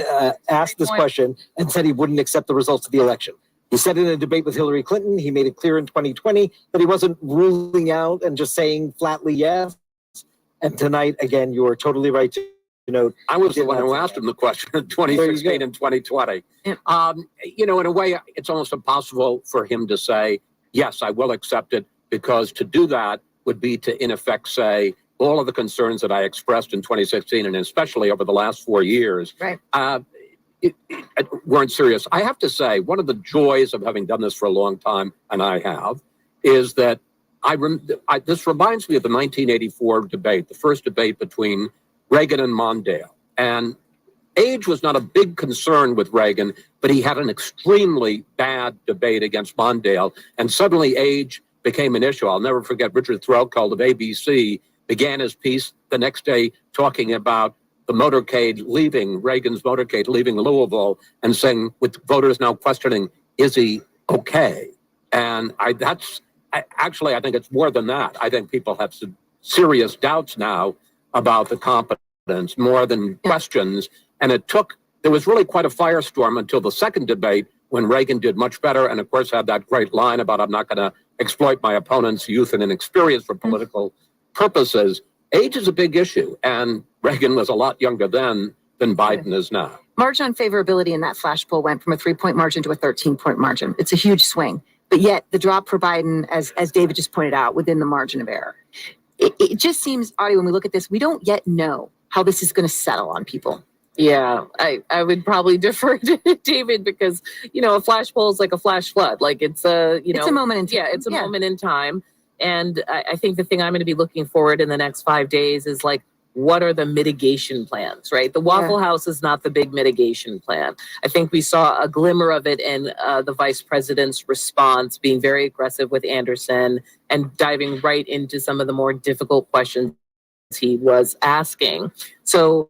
asked this question and said he wouldn't accept the results of the election. He said in a debate with Hillary Clinton, he made it clear in 2020 that he wasn't ruling out and just saying flatly yes. And tonight, again, you are totally right to note. I was the one who asked him the question in 2016 and 2020. Yeah. In a way, it's almost impossible for him to say, yes, I will accept it, because to do that would be to, in effect, say all of the concerns that I expressed in 2016 and especially over the last 4 years weren't serious. I have to say, one of the joys of having done this for a long time, and I have, is that this reminds me of the 1984 debate, the first debate between Reagan and Mondale. And age was not a big concern with Reagan, but he had an extremely bad debate against Mondale. And suddenly age became an issue. I'll never forget Richard Threlkeld of ABC began his piece the next day talking about the motorcade leaving, Reagan's motorcade leaving Louisville, and saying, with voters now questioning, is he okay? And I think it's more than that. I think people have some serious doubts now about the competence more than questions. And there was really quite a firestorm until the second debate when Reagan did much better and, of course, had that great line about, I'm not going to exploit my opponent's youth and inexperience for political purposes. Age is a big issue, and Reagan was a lot younger then than Biden is now. Margin on favorability in that flash poll went from a 3-point margin to a 13-point margin. It's a huge swing. But yet the drop for Biden, as David just pointed out, within the margin of error. It just seems, Audie, when we look at this, we don't yet know how this is going to settle on people. Yeah, I would probably defer to David because, a flash poll is like a flash flood. Like it's it's a moment in time. Yeah, it's a moment in time. And I think the thing I'm going to be looking forward in the next 5 days is like, what are the mitigation plans, right? The Waffle House is not the big mitigation plan. I think we saw a glimmer of it in the vice president's response, being very aggressive with Anderson and diving right into some of the more difficult questions he was asking. So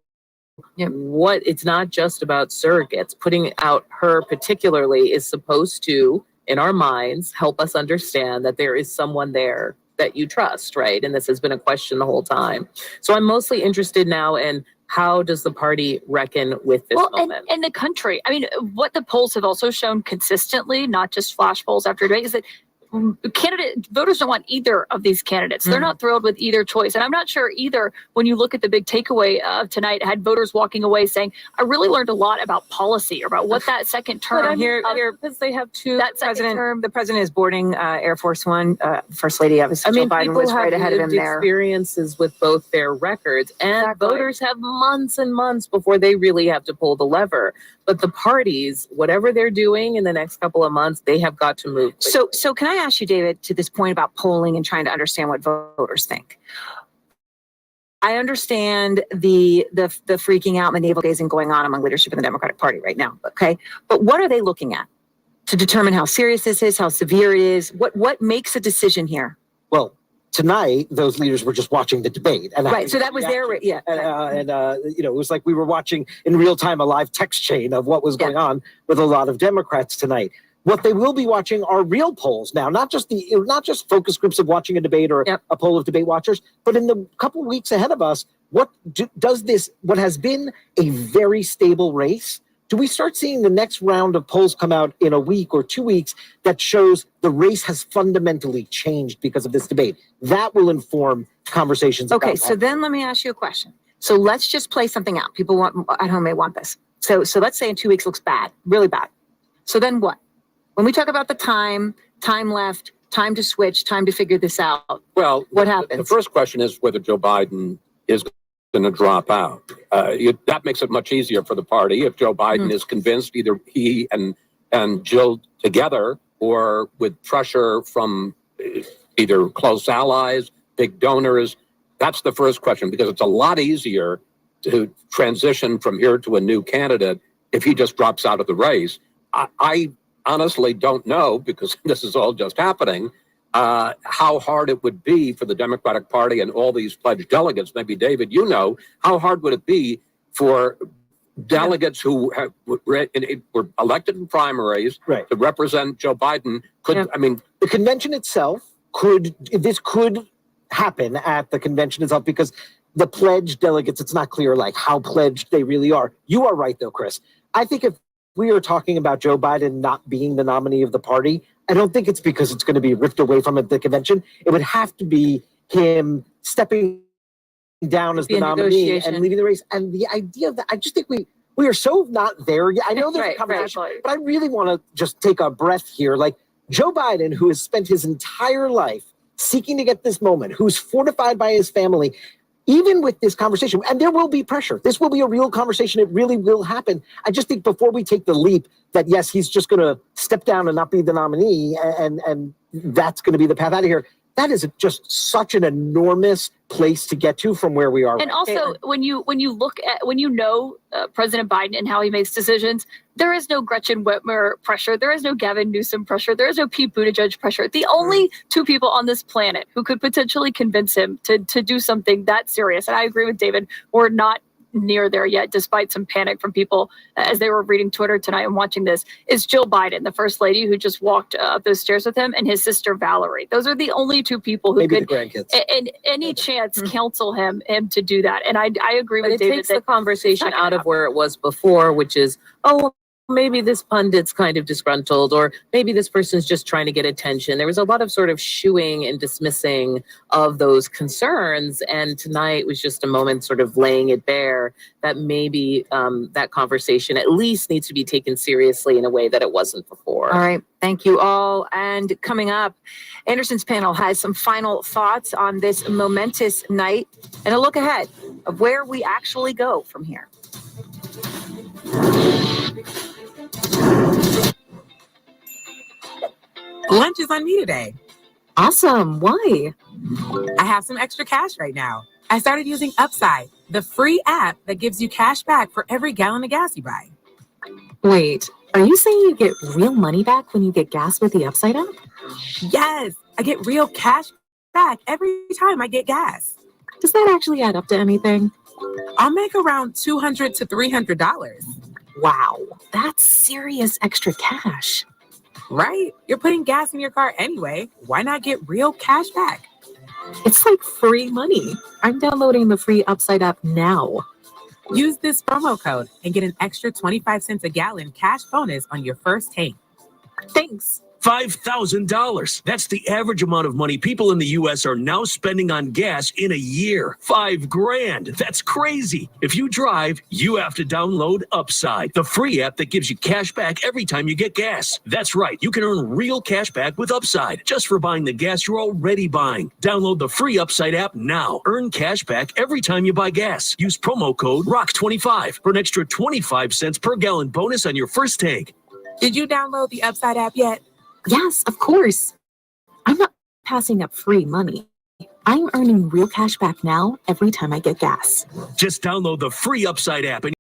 what it's not just about surrogates. Putting out her particularly is supposed to, in our minds, help us understand that there is someone there that you trust, right? And this has been a question the whole time. So I'm mostly interested now in how does the party reckon with this moment? And the country. I mean, what the polls have also shown consistently, not just flash polls after debate, is that voters don't want either of these candidates. They're not thrilled with either choice. And I'm not sure either, when you look at the big takeaway of tonight, had voters walking away saying, I really learned a lot about policy or about what that second term. But here, because they have two. The president is boarding Air Force One. First Lady, obviously, Jill Biden was right ahead of him there. Experiences with both their records, and voters have months and months before they really have to pull the lever. But the parties, whatever they're doing in the next couple of months, they have got to move. So can I ask you, David, to this point about polling and trying to understand what voters think? I understand the freaking out and the navel gazing going on among leadership in the Democratic Party right now. Okay, but what are they looking at to determine how serious this is, how severe it is? What makes a decision here? Well, tonight, those leaders were just watching the debate. And right, so that was their, yeah. It was like we were watching in real time a live text chain of what was going on with a lot of Democrats tonight. What they will be watching are real polls now, not just focus groups of watching a debate or a poll of debate watchers, but in the couple weeks ahead of us, what has been a very stable race, do we start seeing the next round of polls come out in a week or 2 weeks that shows the race has fundamentally changed because of this debate? That will inform conversations. Okay, so then let me ask you a question. So let's just play something out. People at home may want this. So let's say in 2 weeks looks bad, really bad. So then what? When we talk about the time left, time to switch, time to figure this out, well, what happens? The first question is whether Joe Biden is going to drop out. That makes it much easier for the party if Joe Biden is convinced, either he and Jill together or with pressure from either close allies, big donors. That's the first question, because it's a lot easier to transition from here to a new candidate if he just drops out of the race. I honestly don't know, because this is all just happening, how hard it would be for the Democratic Party and all these pledged delegates. Maybe, David, how hard would it be for delegates who were elected in primaries to represent Joe Biden? I mean, the convention itself could happen at the convention itself, because the pledged delegates, it's not clear like how pledged they really are. You are right, though, Chris. I think if we are talking about Joe Biden not being the nominee of the party, I don't think it's because it's going to be ripped away from the convention. It would have to be him stepping down as the nominee and leaving the race. And the idea of that, I just think we are so not there yet. I know there's a conversation, but I really want to just take a breath here. Like Joe Biden, who has spent his entire life seeking to get this moment, who's fortified by his family, even with this conversation, and there will be pressure. This will be a real conversation. It really will happen. I just think before we take the leap that, yes, he's just going to step down and not be the nominee, and that's going to be the path out of here. That is just such an enormous place to get to from where we are. And also, when you look at, President Biden and how he makes decisions, there is no Gretchen Whitmer pressure. There is no Gavin Newsom pressure. There is no Pete Buttigieg pressure. The only two people on this planet who could potentially convince him to do something that serious, and I agree with David, we're not near there yet, despite some panic from people as they were reading Twitter tonight and watching this, is Jill Biden, the first lady who just walked up those stairs with him, and his sister Valerie. Those are the only two people who could, and any chance, counsel him to do that. And I agree with David. It takes the conversation out of where it was before, which is, oh, maybe this pundit's kind of disgruntled, or maybe this person's just trying to get attention. There was a lot of sort of shooing and dismissing of those concerns. And tonight was just a moment sort of laying it bare that maybe that conversation at least needs to be taken seriously in a way that it wasn't before. All right. Thank you all. And coming up, Anderson's panel has some final thoughts on this momentous night and a look ahead of where we actually go from here. Lunch is on me today. Awesome. Why? I have some extra cash right now. I started using Upside, the free app that gives you cash back for every gallon of gas you buy. Wait, are you saying you get real money back when you get gas with the Upside app? Yes, I get real cash back every time I get gas. Does that actually add up to anything? I'll make around $200 to $300. Wow, that's serious extra cash. Right? You're putting gas in your car anyway. Why not get real cash back? It's like free money. I'm downloading the free Upside app now. Use this promo code and get an extra 25 cents a gallon cash bonus on your first tank. Thanks. $5,000. That's the average amount of money people in the U.S. are now spending on gas in a year. $5,000. That's crazy. If you drive, you have to download Upside, the free app that gives you cash back every time you get gas. That's right. You can earn real cash back with Upside just for buying the gas you're already buying. Download the free Upside app now. Earn cash back every time you buy gas. Use promo code ROCK25 for an extra 25 cents per gallon bonus on your first tank. Did you download the Upside app yet? Yes, of course. I'm not passing up free money. I'm earning real cash back now every time I get gas. Just download the free Upside app and